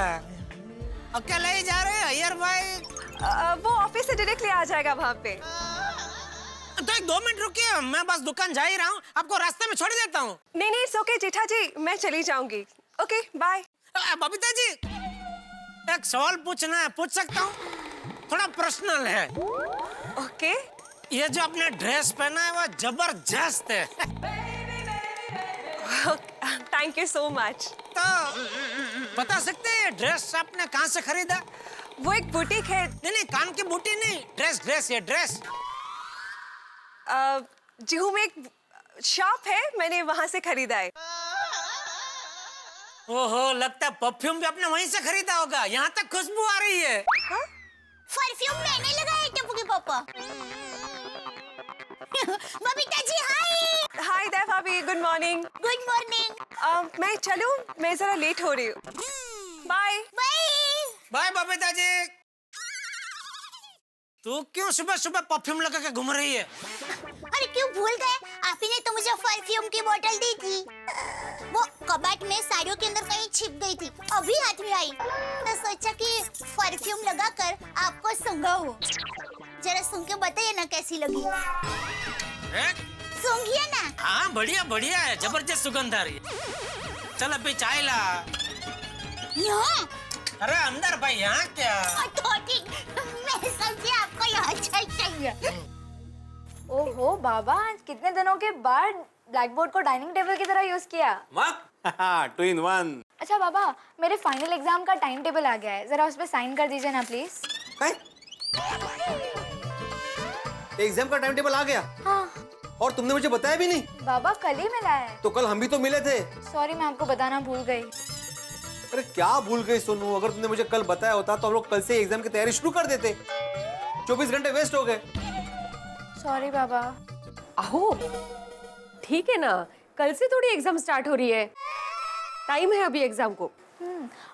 अकेले ही जा रहे हैं? अय्यर भाई वो ऑफिस से डायरेक्टली आ जाएगा वहाँ पे। तो एक 2 मिनट रुकिए, मैं बस दुकान जा ही रहा हूँ, आपको रास्ते में छोड़ देता हूँ। नहीं नहीं, इट्स ओके जेठा जी, मैं चली जाऊंगी। Okay bye. बबीता जी, एक सवाल पूछना है, पूछ सकता हूँ? थोड़ा पर्सनल है। ओके। ये जो आपने ड्रेस पहना है वो जबरदस्त है। Thank you so much. तो बता सकते हैं ड्रेस आपने कहाँ से खरीदा? वो एक बुटीक है। नहीं, कान की बूटी नहीं, ड्रेस ये ड्रेस। जुहू में एक शॉप है, मैंने वहां से खरीदा है। ओहो, लगता है परफ्यूम भी आपने वहीं से खरीदा होगा, यहाँ तक खुशबू आ रही है। परफ्यूम मैंने लगाया टप्पू के पापा। बबीता जी हाय। हाय देव भाभी, गुड मॉर्निंग। Good morning. मैं चलूं? मैं जरा लेट हो रही हूँ। Bye bye. Bye Babita ji. तू क्यों सुबह सुबह परफ्यूम लगा के घूम रही है? अरे क्यों भूल गए? आप ही ने तो मुझे परफ्यूम की बोतल दी थी। वो कबाट में साड़ियों के अंदर कहीं छिप गई थी, अभी हाथ में आई। तो सोचा कि परफ्यूम लगाकर आपको सूंघाऊं। जरा सूंघ के बताइए ना कैसी लगी। सूंघिए ना। हाँ बढ़िया है, जबरदस्त सुगंध आ रही है। चल अभी चाय ला। यहाँ? अरे अंदर भाई, यहाँ क्या? तो ठीक, मैं समझी आपको यहाँ चाय चाहिए। ओहो बाबा, आज कितने दिनों के बाद ब्लैक बोर्ड को डाइनिंग टेबल की तरह यूज किया। 2 in 1। अच्छा बाबा, मेरे फाइनल एग्जाम का टाइम टेबल आ गया है, जरा उस पर साइन कर दीजिए ना प्लीज। एग्जाम का टाइम टेबल आ गया? हाँ। और तुमने मुझे बताया भी नहीं? बाबा कल ही मिला है। तो कल हम भी तो मिले थे। सॉरी, मैं आपको बताना भूल गई। अरे क्या भूल गई सोनू? अगर तुमने मुझे कल बताया होता तो हम लोग कल से एग्जाम की तैयारी शुरू कर देते। 24 घंटे वेस्ट हो गए। सॉरी बाबा। आहो, ठीक है ना, कल से थोड़ी एग्जाम स्टार्ट हो रही है, टाइम है अभी एग्जाम को।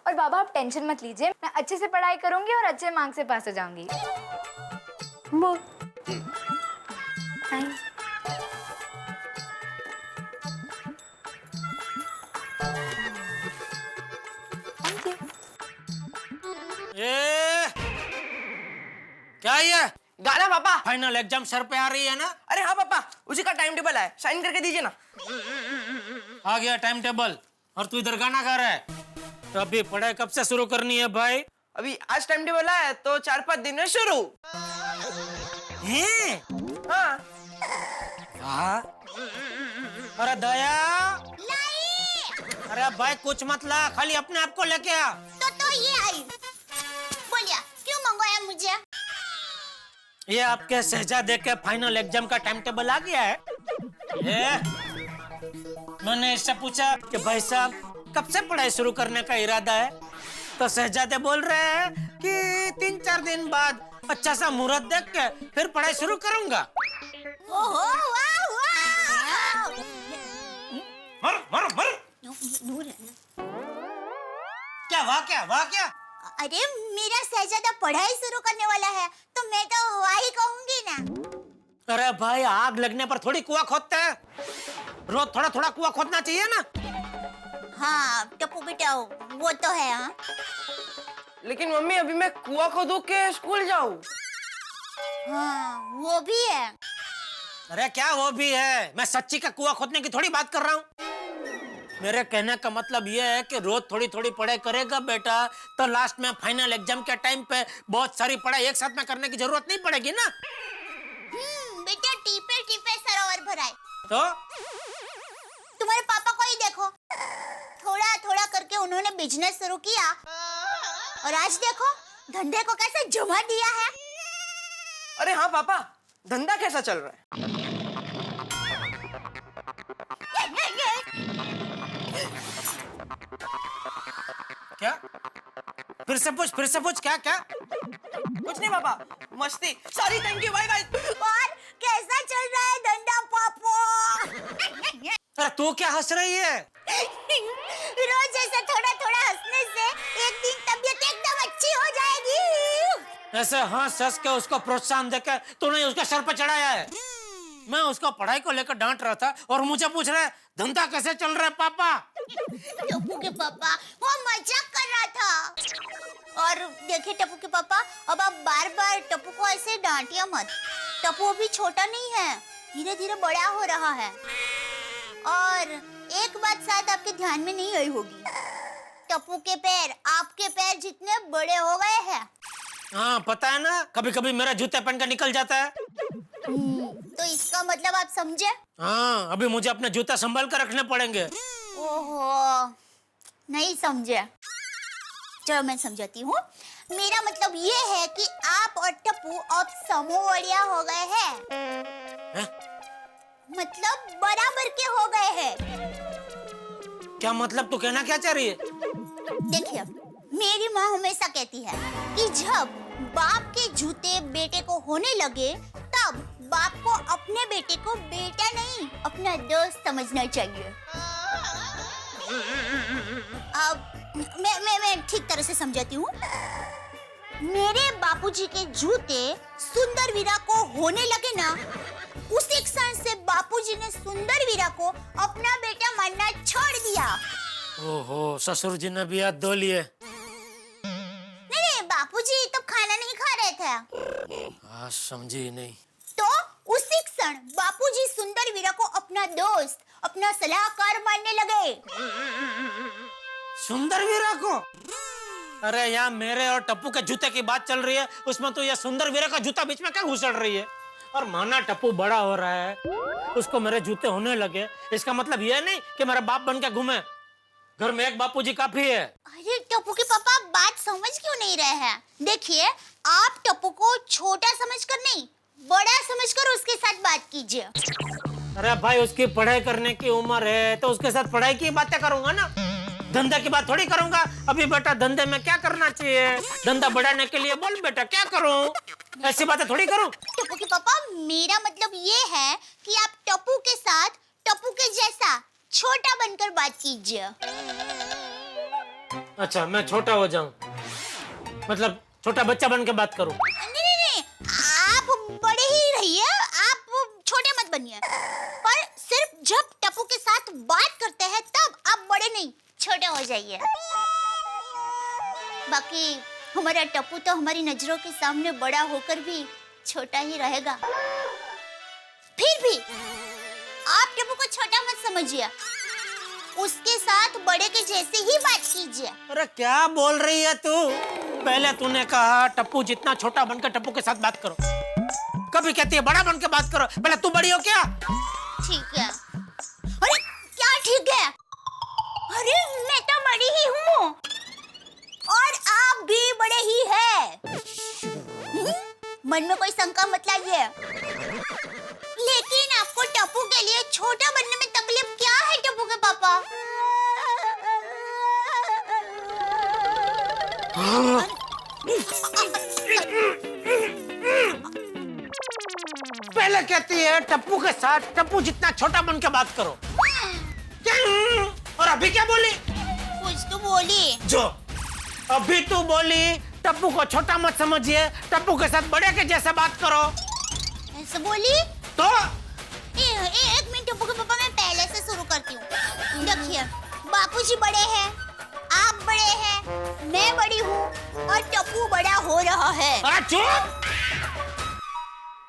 और बाबा आप टेंशन मत लीजिए, मैं अच्छे से पढ़ाई करूंगी और अच्छे मार्क्स से पास हो जाऊंगी। क्या ये? गाना पापा। फाइनल एग्जाम सर पे आ रही है ना? अरे हाँ पापा, उसी का टाइम टेबल है, साइन करके दीजिए ना। आ गया टाइम टेबल, और तू इधर गाना गा रहा है। तो अभी पढ़ाई कब से शुरू करनी है भाई? अभी आज टाइम टेबल है तो 4-5 दिन में शुरू। हाँ। हाँ। अरे दया, अरे भाई कुछ मत ला, खाली अपने आप को लेके आ। तो ये आई। बोलिए क्यों मंगवाया मुझे? ये आपके शहजादे के फाइनल एग्जाम का टाइम टेबल आ गया है। मैंने इससे पूछा कि भाई साहब कब से पढ़ाई शुरू करने का इरादा है, तो शहजादे बोल रहे हैं कि 3-4 दिन बाद अच्छा सा मुहूर्त देख के फिर पढ़ाई शुरू करूंगा। ओहो वाह वाह। मर। दूर है। क्या वाह क्या? अरे मेरा शहजादा पढ़ाई शुरू करने वाला है तो मैं तो हुआ ही कहूंगी ना। अरे भाई आग लगने पर थोड़ी कुआं खोदते हैं, रोज थोड़ा थोड़ा कुआं खोदना चाहिए ना। हाँ टप्पू बेटा वो तो है। हाँ लेकिन मम्मी अभी मैं कुआं खोदूं के स्कूल जाऊं? हाँ वो भी है। अरे क्या वो भी है, मैं सच्ची का कुआं खोदने की थोड़ी बात कर रहा हूँ। मेरे कहने का मतलब ये है कि रोज थोड़ी थोड़ी पढ़ाई करेगा बेटा तो लास्ट में फाइनल एग्जाम के टाइम पे बहुत सारी पढ़ाई एक साथ में करने की जरूरत नहीं पड़ेगी ना। बेटा टीपे टीपे सरोवर भराए। तो तुम्हारे पापा को ही देखो, थोड़ा थोड़ा करके उन्होंने बिजनेस शुरू किया और आज देखो धंधे को कैसे जमा दिया है। अरे हाँ पापा, धंधा कैसा चल रहा है? क्या? फिर से पूछ क्या? कुछ नहीं पापा, मस्ती। Sorry, thank you, bye bye. और कैसा चल रहा है धंधा पापा? अरे तू क्या हंस रही है? रोज ऐसा थोड़ा थोड़ा हंसने से एक दिन तबीयत एकदम अच्छी हो जाएगी। ऐसे हंस के उसको प्रोत्साहन देकर तूने उसके सर पर चढ़ाया है। मैं उसको पढ़ाई को लेकर डांट रहा था और मुझे पूछ रहा है धंधा कैसे चल रहा है पापा। टप्पू के पापा वो मजाक कर रहा था। और देखिए टप्पू के पापा, अब आप बार बार टप्पू को ऐसे डांटिए मत। टप्पू अभी छोटा नहीं है, धीरे धीरे बड़ा हो रहा है। और एक बात शायद आपके ध्यान में नहीं आई होगी, टप्पू के पैर आपके पैर जितने बड़े हो गए हैं। हाँ पता है ना, कभी कभी मेरा जूते पहन कर निकल जाता है। तो इसका मतलब आप समझे? हाँ, अभी मुझे अपने जूता संभाल कर रखने पड़ेंगे। ओहो, नहीं समझे। चलो मैं समझाती हूँ। मेरा मतलब ये है कि आप और टप्पू अब समोवड़िया हो गए हैं। मतलब बराबर के हो गए हैं। क्या मतलब तू कहना क्या चाह रही है? देखिए, मेरी माँ हमेशा कहती है कि जब बाप के जूते बेटे को होने लगे तब बाप को अपने बेटे को बेटा नहीं अपना दोस्त समझना चाहिए। अब मैं ठीक तरह से समझाती हूँ। मेरे बापूजी के जूते सुंदर वीरा को होने लगे ना, उसी क्षण से बापूजी ने सुंदर वीरा को अपना बेटा मानना छोड़ दिया। ओहो, ससुर जी ने भी हाथ धो लिए। नहीं, बापूजी तो खाना नहीं खा रहे थे। हाँ, समझी नहीं। तो उसी क्षण बापूजी सुंदर वीरा को अपना दोस्त, अपना सलाहकार मानने लगे। सुंदर वीरा को? अरे यहाँ मेरे और टप्पू के जूते की बात चल रही है, उसमें तो ये सुंदर वीरा का जूता बीच में क्या घुसड़ रही है? और माना टप्पू बड़ा हो रहा है, उसको मेरे जूते होने लगे, इसका मतलब ये नहीं कि मेरा बाप बन के घूमे। घर में एक बापूजी काफी है। अरे टप्पू के पापा, बात समझ क्यों नहीं रहे हैं? देखिए, आप टप्पू को छोटा समझकर नहीं, बड़ा समझकर उसके साथ बात कीजिए। अरे भाई, उसकी पढ़ाई करने की उम्र है तो उसके साथ पढ़ाई की बातें करूंगा ना, धंधे की बात थोड़ी करूंगा। अभी बेटा धंधे में क्या करना चाहिए, धंधा बढ़ाने के लिए बोल बेटा क्या करूं, ऐसी बातें थोड़ी करूं। टप्पू के पापा, मेरा मतलब ये है कि आप टप्पू के साथ टप्पू के जैसा छोटा बनकर बात कीजिए। अच्छा, मैं छोटा हो जाऊं, मतलब छोटा बच्चा बन के बात करूं? नहीं, आप बड़े ही रहिए, आप छोटे मत बनिए। पर सिर्फ जब टप्पू के साथ बात करते हैं तब आप बड़े नहीं, छोटे हो जाइए। बाकी हमारा टप्पू तो हमारी नजरों के सामने बड़ा होकर भी छोटा ही रहेगा। फिर भी आप टप्पू को छोटा मत समझिए, उसके साथ बड़े के जैसे ही बात कीजिए। अरे क्या बोल रही है तू? पहले तूने कहा टप्पू जितना छोटा बनकर टप्पू के साथ बात करो, कभी कहती है बड़ा बनकर बात करो। पहले तू बड़ी हो क्या? ठीक है। अरे क्या ठीक है? अरे मैं तो बड़ी ही हूँ और आप भी बड़े ही हैं। मन में कोई शंका मत लाइए। लेकिन आपको टप्पू के लिए छोटा बनने में तकलीफ क्या है टप्पू के पापा? पहले कहती है टप्पू के साथ टप्पू जितना छोटा बन के बात करो, और अभी क्या बोली? कुछ तो बोली। जो अभी तू बोली टप्पू को छोटा मत समझिए, टप्पू के साथ बड़े के जैसे बात करो, ऐसे बोली तो एक मिनट टप्पू के पापा, मैं पहले से शुरू करती हूँ। देखिए, बापूजी बड़े हैं, आप बड़े हैं, मैं बड़ी हूँ और टप्पू बड़ा हो रहा है। चुप!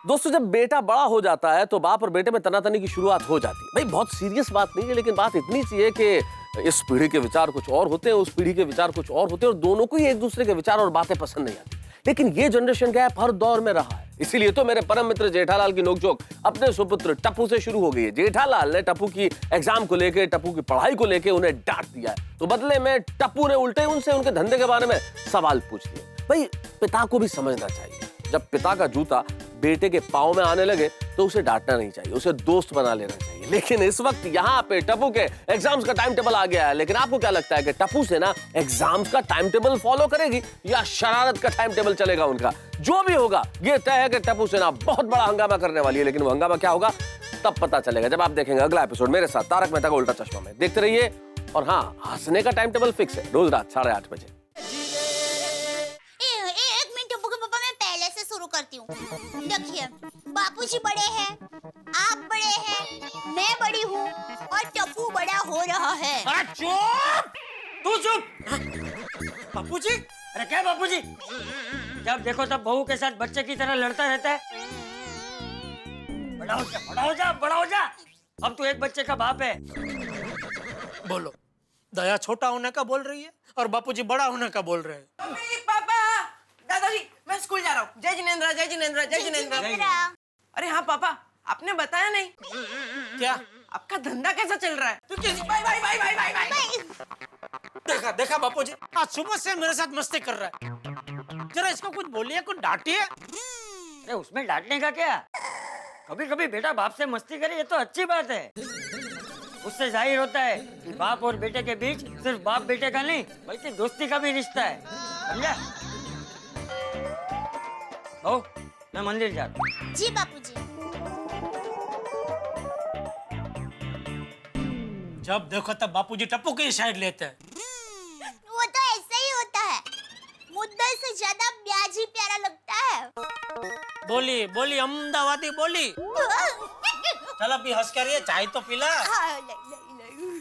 दोस्तों, जब बेटा बड़ा हो जाता है तो बाप और बेटे में तनातनी की शुरुआत हो जाती है। भाई बहुत सीरियस बात नहीं है, लेकिन बात इतनी सी है कि इस पीढ़ी के विचार कुछ और होते हैं, उस पीढ़ी के विचार कुछ और होते हैं, और दोनों को ही एक दूसरे के विचार और बातें पसंद नहीं आती। लेकिन ये जनरेशन गैप हर दौर में रहा है, इसीलिए तो मेरे परम मित्र जेठालाल की नोकझोंक अपने सुपुत्र टप्पू से शुरू हो गई है। जेठालाल ने टप्पू की एग्जाम को लेके, टप्पू की पढ़ाई को लेके उन्हें डांट दिया है, तो बदले में टप्पू ने उल्टे उनसे उनके धंधे के बारे में सवाल पूछ लिए। भाई पिता को भी समझना चाहिए, जब पिता का जूता बेटे के पाँव में आने लगे तो उसे डांटना नहीं चाहिए, उसे दोस्त बना लेना चाहिए। लेकिन इस वक्त यहाँ पे टप्पू के एग्जाम्स का टाइम टेबल आ गया है, लेकिन आपको क्या लगता है कि टप्पू से ना एग्जाम्स का टाइम टेबल फॉलो करेगी या शरारत का टाइम टेबल चलेगा उनका? जो भी होगा ये तय है कि टप्पू से ना बहुत बड़ा हंगामा करने वाली है, लेकिन वो हंगामा क्या होगा तब पता चलेगा जब आप देखेंगे अगला एपिसोड मेरे साथ तारक मेहता का उल्टा चश्मा में। देखते रहिए। और हाँ, हंसने का टाइम टेबल फिक्स है, रोज रात 8:30 बजे। एक मिनट टप्पू के पापा, मैं पहले से शुरू करती हूँ। देखिए, बापूजी बड़े हैं, आप बड़े हैं, मैं बड़ी हूँ और टप्पू बड़ा हो रहा है। चुप! तू चुप! बापूजी? अरे क्या बापूजी? जब देखो तब बहू के साथ बच्चे की तरह लड़ता रहता है। बड़ा हो जा, बड़ा हो जा, बड़ा हो जा। अब तू एक बच्चे का बाप है। बोलो, दया छोटा होने का बोल रही है और बापूजी बड़ा होने का बोल रहे हैं। मम्मी, पापा, दादाजी, मैं स्कूल जा रहा हूँ। जय जिनेंद्र, जय जिनेंद्र, जय जिनेंद्र। अरे हाँ पापा, आपने बताया नहीं। क्या? आपका धंधा कैसा चल रहा है? भाई भाई भाई भाई भाई भाई देखा देखा बापूजी, आज सुबह से मेरे साथ मस्ती कर रहा है। जरा इसको कुछ बोलिए, कुछ डांटिए। अरे उसमें डांटने का क्या? कभी कभी बेटा बाप से मस्ती करे, ये तो अच्छी बात है। उससे जाहिर होता है कि बाप और बेटे के बीच सिर्फ बाप बेटे का नहीं बल्कि दोस्ती का भी रिश्ता है, समझा? ओ, मैं मंदिर जाता हूँ। जी बापूजी। जब देखो तब बापूजी टप्पू की साइड लेते हैं। वो तो ऐसे ही होता है, मुद्दे से ज्यादा ब्याज ही प्यारा लगता है। बोली बोली अहमदाबादी बोली। चल अभी हंस कर ये चाय तो पिला। हाँ, नहीं।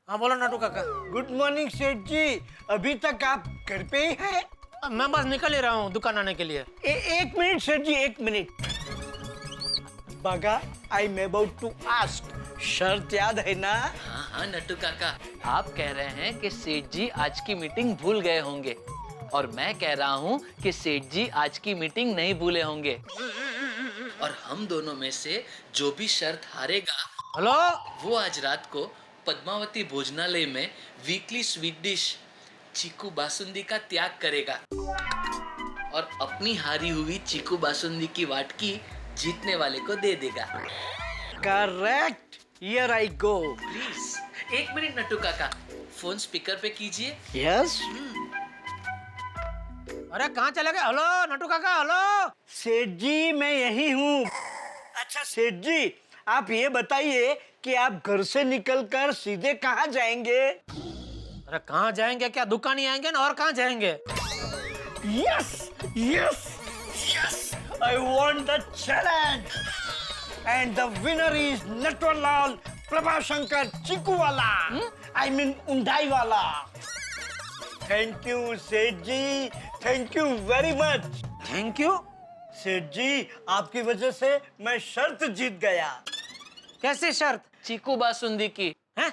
हाँ बोलो नाटू काका। गुड मॉर्निंग सेठ जी, अभी तक आप घर पे ही हैं? मैं बस निकल ही रहा हूँ दुकान आने के लिए। एक मिनट सेठ जी, एक minute. Bagha, I am about to ask, शर्त याद है ना? हाँ हाँ नट्टू काका, आप कह रहे हैं कि सेठ जी आज की मीटिंग भूल गए होंगे और मैं कह रहा हूँ कि सेठ जी आज की मीटिंग नहीं भूले होंगे और हम दोनों में से जो भी शर्त हारेगा हेलो वो आज रात को पद्मावती भोजनालय में वीकली स्वीट डिश चीकू बासुंदी का त्याग करेगा और अपनी हारी हुई चीकू बासुंदी की वाटकी जीतने वाले को दे देगा। Correct, here I go. Please एक मिनट नट्टू काका, फोन स्पीकर पे कीजिए। यस। अरे कहाँ चले गए? हेलो नट्टू काका, हेलो। सेठ जी मैं यही हूँ। अच्छा सेठ जी, आप ये बताइए कि आप घर से निकलकर सीधे कहाँ जाएंगे? अरे कहाँ जाएंगे क्या, दुकान ही आएंगे ना, और कहाँ जाएंगे? Yes yes yes, I want the challenge and the winner is Natwarlal Prabhashankar Chikuwala. I mean Undaiwala. Thank you सेठ जी, thank you very much. Thank you? सेठ जी, आपकी वजह से मैं शर्त जीत गया। कैसे शर्त? चीकू बासुंदी की। हैं?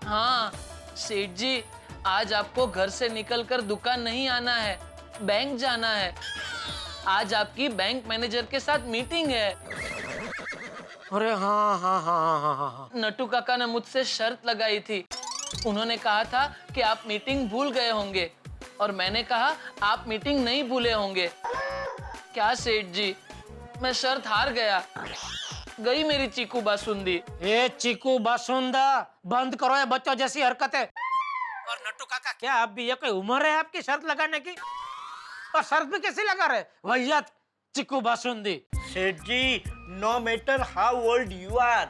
हाँ सेठ जी, आज आपको घर से निकलकर दुकान नहीं आना है, बैंक जाना है। आज आपकी बैंक मैनेजर के साथ मीटिंग है। अरे हाँ हाँ हाँ हाँ हाँ। नट्टू काका ने मुझसे शर्त लगाई थी। उन्होंने कहा था कि आप मीटिंग भूल गए होंगे और मैंने कहा आप मीटिंग नहीं भूले होंगे। क्या सेठ जी, मैं शर्त हार गया, गई मेरी चीकू बासुंदी। ये चीकू बासुंदा बंद करो, ये बच्चों जैसी हरकतें। और नट्टू काका, क्या अब भी ये कोई उम्र है आपकी शर्त लगाने की? और शर्त भी कैसे लगा रहे वैयत चीकू बासुंदी? सेठ जी, no matter how old you are,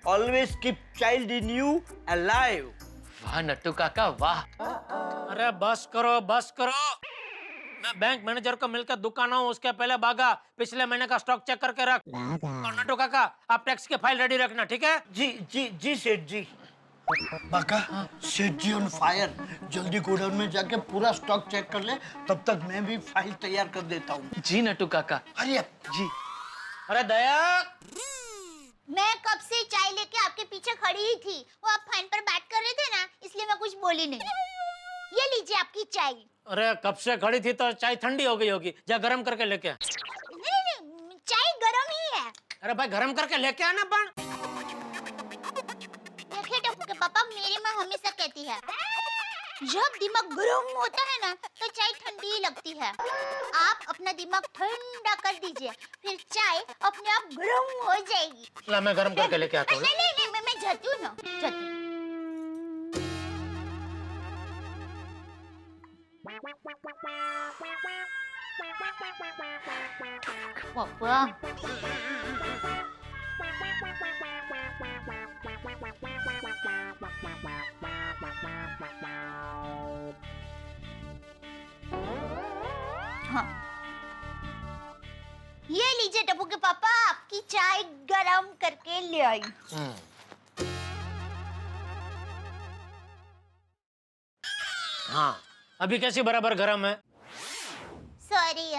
always keep child in you alive. वाह नट्टू काका वाह। अरे बस करो बस करो, मैं बैंक मैनेजर को मिलकर दुकान आऊं उसके पहले भागा पिछले महीने का स्टॉक चेक करके रख। और नट्टू काका, आप टैक्स की फाइल रेडी रखना, ठीक है? जी जी जी सेठ जी। बाका, सेठ जी ऑन फायर, जल्दी गोडाउन में जाके पूरा स्टॉक चेक कर ले, तब तक मैं भी फाइल तैयार कर देता हूँ। जी नट्टू काका। अरे जी। अरे दया, मैं कब से चाय लेके आपके पीछे खड़ी ही थी, वो आप फाइन पर बात कर रहे थे ना, इसलिए मैं कुछ बोली नहीं। ये लीजिए आपकी चाय। अरे कब से खड़ी थी तो चाय ठंडी हो गई होगी, जा गरम करके लेके आ। नहीं, चाय गरम ही है। अरे भाई गरम करके लेके आना। पण देखिए टप्पू के पापा, मेरी माँ हमेशा कहती है जब दिमाग गरम होता है ना तो चाय ठंडी ही लगती है। आप अपना दिमाग ठंडा कर दीजिए, फिर चाय अपने आप गरम हो जाएगी। ला मैं गरम करके लेके आता हूँ। नहीं, मैं जाती हूँ ना, जाती हूँ। पापा हाँ, ये लीजिए टप्पू के पापा, आपकी चाय गरम करके ले आई। हाँ, अभी कैसी बराबर गरम है? सॉरी।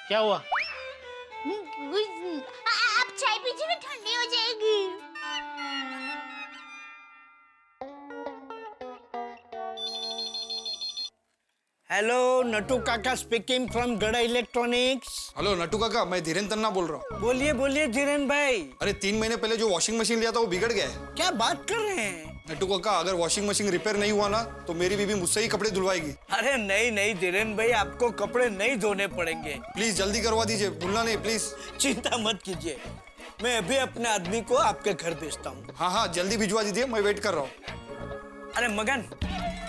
क्या हुआ? आप चाय पीजिए ना, ठंडी हो जाएगी। हेलो, नटू काका स्पीकिंग फ्रॉम गड़ा इलेक्ट्रॉनिक्स। हेलो नट्टू काका, मैं धीरेन्द्र तन्ना बोल रहा हूँ। बोलिए बोलिए धीरेन भाई। अरे 3 महीने पहले जो वॉशिंग मशीन लिया था वो बिगड़ गया है। क्या बात कर रहे हैं? नट्टू काका, अगर वॉशिंग मशीन रिपेयर नहीं हुआ ना तो मेरी बीवी मुझसे ही कपड़े धुलवाएगी। अरे नहीं नहीं धीरेन भाई, आपको कपड़े नहीं धोने पड़ेंगे। प्लीज जल्दी करवा दीजिए, भूलना नहीं प्लीज। चिंता मत कीजिए, मैं अभी अपने आदमी को आपके घर भेजता हूँ। हाँ हाँ जल्दी भिजवा दीजिए, मैं वेट कर रहा हूँ। अरे मगन।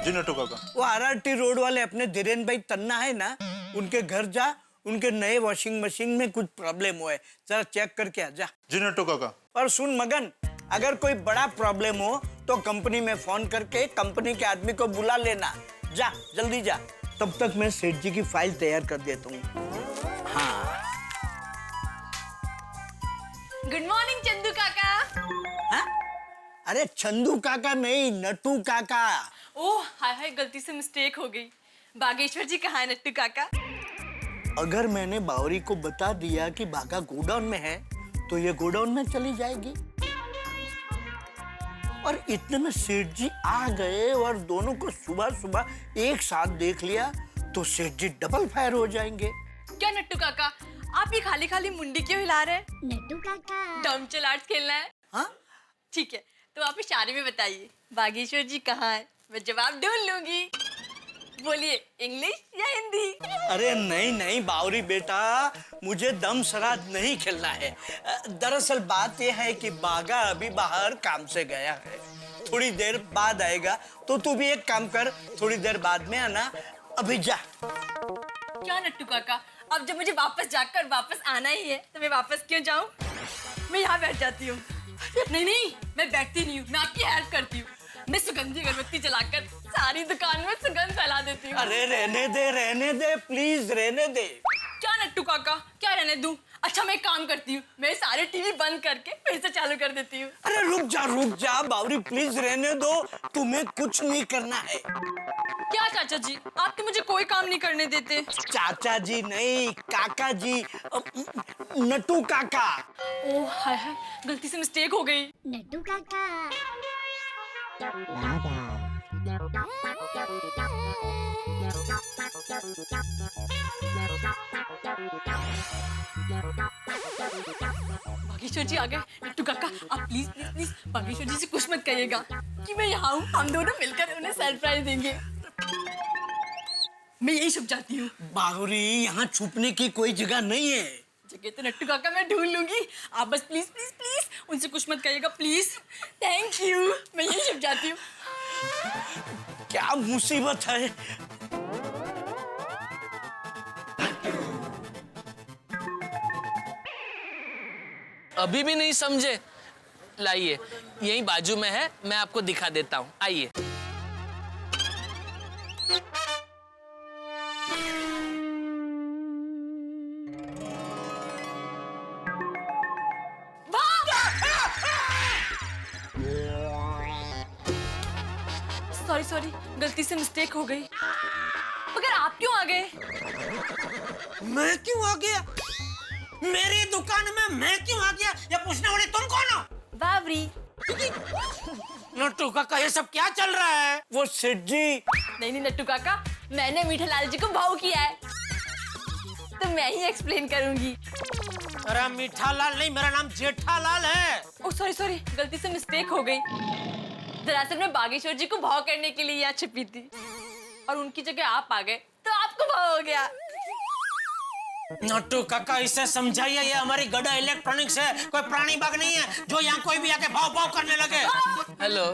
जी नट्टू काका। वो RRT रोड वाले अपने धीरेन भाई तन्ना है ना, उनके घर जा, उनके नए वॉशिंग मशीन में कुछ प्रॉब्लम हुआ है, जरा चेक करके आ जा। जी नट्टू काका। और सुन मगन, अगर कोई बड़ा प्रॉब्लम हो तो कंपनी में फोन करके कंपनी के आदमी को बुला लेना। जा जल्दी जा, तब तक मैं सेठ जी की फाइल तैयार कर देता हूँ। हाँ। गुड मॉर्निंग चंदू काका। हाँ? अरे चंदू काका नहीं, नट्टू काका। ओह हाय हाय, गलती से मिस्टेक हो गई। बागेश्वर जी कहाँ है नट्टू काका? अगर मैंने बावरी को बता दिया कि बागा गोडाउन में है तो ये गोडाउन में चली जाएगी, और इतने में सेठ जी आ गए और दोनों को सुबह सुबह एक साथ देख लिया तो सेठ जी डबल फायर हो जाएंगे। क्या नट्टू काका, आप ये खाली खाली मुंडी क्यों हिला रहे हैं? नट्टू काका, डमचल आर्ट्स खेलना है? हाँ ठीक है, तो आप इशारे में बताइए बागेश्वर जी कहाँ है, मैं जवाब ढूंढ लूंगी। बोलिए, इंग्लिश या हिंदी? अरे नहीं नहीं बावरी बेटा, मुझे दम शराद नहीं खेलना है। दरअसल बात यह है कि बागा अभी बाहर काम से गया है, थोड़ी देर बाद आएगा, तो तू भी एक काम कर, थोड़ी देर बाद में आना। अभी जा। क्या नट्टू काका, अब जब मुझे वापस जाकर वापस आना ही है तो मैं वापस क्यों जाऊं? मैं यहाँ बैठ जाती हूँ। नहीं नहीं, मैं बैठती नहीं हूँ, मैं आपकी हेल्प करती हूँ। मैं सुगंधी अगरबत्ती जलाकर सारी दुकान में सुगंध फैला देती हूँ। अरे रहने दे प्लीज, रहने दे। क्या नट्टू काका, क्या रहने दूं? अच्छा मैं एक काम करती हूँ, मैं सारे टीवी बंद करके फिर से चालू कर देती हूँ। अरे रुक जा बावरी, प्लीज रहने दो, तुम्हें कुछ नहीं करना है। क्या चाचा जी, आप तो मुझे कोई काम नहीं करने देते। चाचा जी नहीं, काका जी, नट्टू काका। ओह हाय हाय, गलती से मिस्टेक हो गई। नट्टू काका। बागेश्वर जी आ गए। नट्टू काका, आप प्लीज प्लीज प्लीज बागेश्वर जी से कुछ मत कहिएगा कि मैं यहाँ हूँ, हम दोनों मिलकर उन्हें सरप्राइज देंगे। मैं यही छुप जाती हूँ। बावरी, यहाँ छुपने की कोई जगह नहीं है। जगह तो नट्टू काका मैं ढूंढ लूंगी, आप बस प्लीज प्लीज प्लीज उनसे कुछ मत कहिएगा प्लीज। थैंक यू, मैं यही छुप जाती हूँ। क्या मुसीबत है। अभी भी नहीं समझे? लाइए, यही बाजू में है, मैं आपको दिखा देता हूँ, आइए। सॉरी, गलती से मिस्टेक हो गई। मगर आप क्यों आ गए? मैं क्यों आ गया? मेरी दुकान में मैं क्यों आ गया? ये पूछने वाले तुम कौन हो? बावरी। नट्टू काका, ये सब क्या चल रहा है? वो सेठ जी। नहीं नट्टू काका, मैंने मीठालाल जी को भाव किया है, तो मैं ही एक्सप्लेन करूंगी। अरे मीठालाल नहीं, मेरा नाम जेठालाल है। ओह सॉरी, गलती से मिस्टेक हो गई। दरअसल मैं बागेश्वर जी को भाव करने के लिए यहाँ छिपी थी और उनकी जगह आप आ गए तो आपको भाव हो गया। नट्टू काका, इसे समझाइए, ये हमारी गड़ा इलेक्ट्रॉनिक्स है, कोई प्राणी बाग नहीं है जो यहाँ कोई भी आके भाव भाव करने लगे। हेलो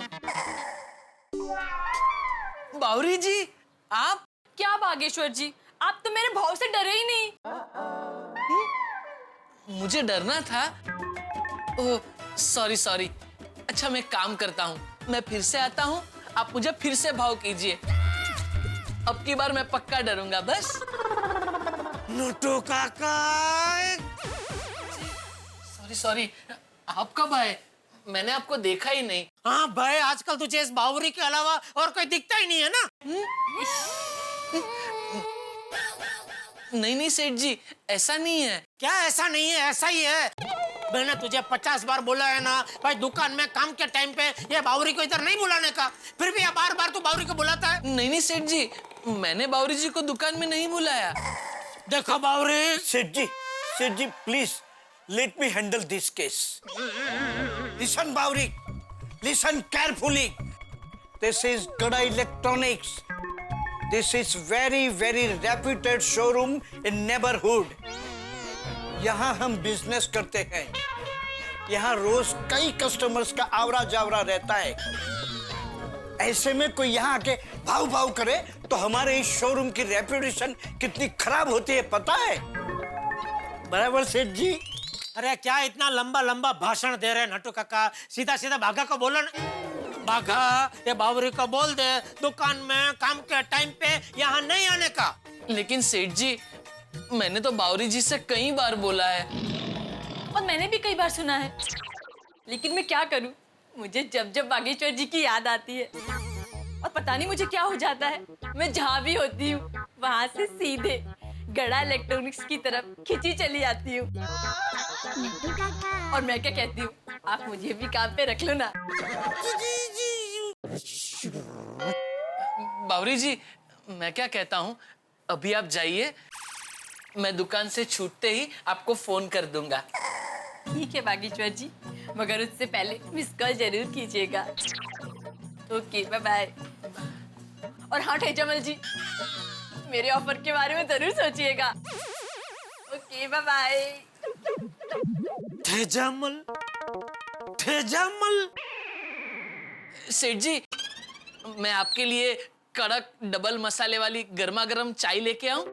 बावरी जी, आप? क्या बागेश्वर जी, आप तो मेरे भाव से डरे ही नहीं। मुझे डरना था? Oh sorry. अच्छा मैं काम करता हूँ, मैं फिर से आता हूँ, आप मुझे फिर से भाव कीजिए। अब की बार मैं पक्का डरूंगा बस। नट्टू काका। सॉरी, आप कब आए? मैंने आपको देखा ही नहीं। हाँ भाई, आजकल तुझे इस बावरी के अलावा और कोई दिखता ही नहीं है ना। नहीं नहीं सेठ जी, ऐसा नहीं है। क्या ऐसा नहीं है? ऐसा ही है। मैंने तुझे 50 बार बोला है ना भाई, दुकान में काम के टाइम पे ये बावरी को इधर नहीं बुलाने का, फिर भी बार बार तू बावरी को बुलाता है। नहीं नहीं सेठ जी, मैंने बावरी जी को दुकान में नहीं बुलाया। देखो बावरी। सेठ जी please let me handle this case. Listen Bawri, listen carefully. This is Gada electronics. This is very very reputed showroom in neighbourhood. यहाँ हम बिजनेस करते हैं। यहाँ रोज कई कस्टमर्स का आवरा जावरा रहता है। ऐसे में कोई यहाँ आके भाव भाव करे तो हमारे इस शोरूम की रेप्यूटेशन कितनी खराब होती है पता है? बराबर सेठ जी? अरे क्या इतना लंबा लंबा भाषण दे रहे नट्टू काका? सीधा सीधा भागा को बोलो ना। भागा ये बावरी को बोल दे दुकान में काम के टाइम पे यहाँ नहीं आने का। लेकिन सेठ जी, मैंने तो बावरी जी से कई बार बोला है और मैंने भी कई बार सुना है, लेकिन मैं क्या करूं? मुझे जब जब बागेश्वर जी की याद आती है और पता नहीं मुझे क्या हो जाता है, मैं जहाँ भी होती हूँ वहां से सीधे गड़ा इलेक्ट्रॉनिक्स की तरफ खिंची चली आती हूँ। और मैं क्या कहती हूँ, आप मुझे भी काम पे रख लो ना। बावरी जी, मैं क्या कहता हूँ, अभी आप जाइए, मैं दुकान से छूटते ही आपको फोन कर दूंगा। ठीक है बागेश्वर जी, मगर उससे पहले मिस कॉल जरूर कीजिएगा। Okay bye bye. और हाँ ठेजामल जी, मेरे ऑफर के बारे में जरूर सोचिएगा। Okay bye bye. Thejamal, Thejamal. सेठ जी, मैं आपके लिए कड़क डबल मसाले वाली गर्मा गर्म चाय लेके आऊं?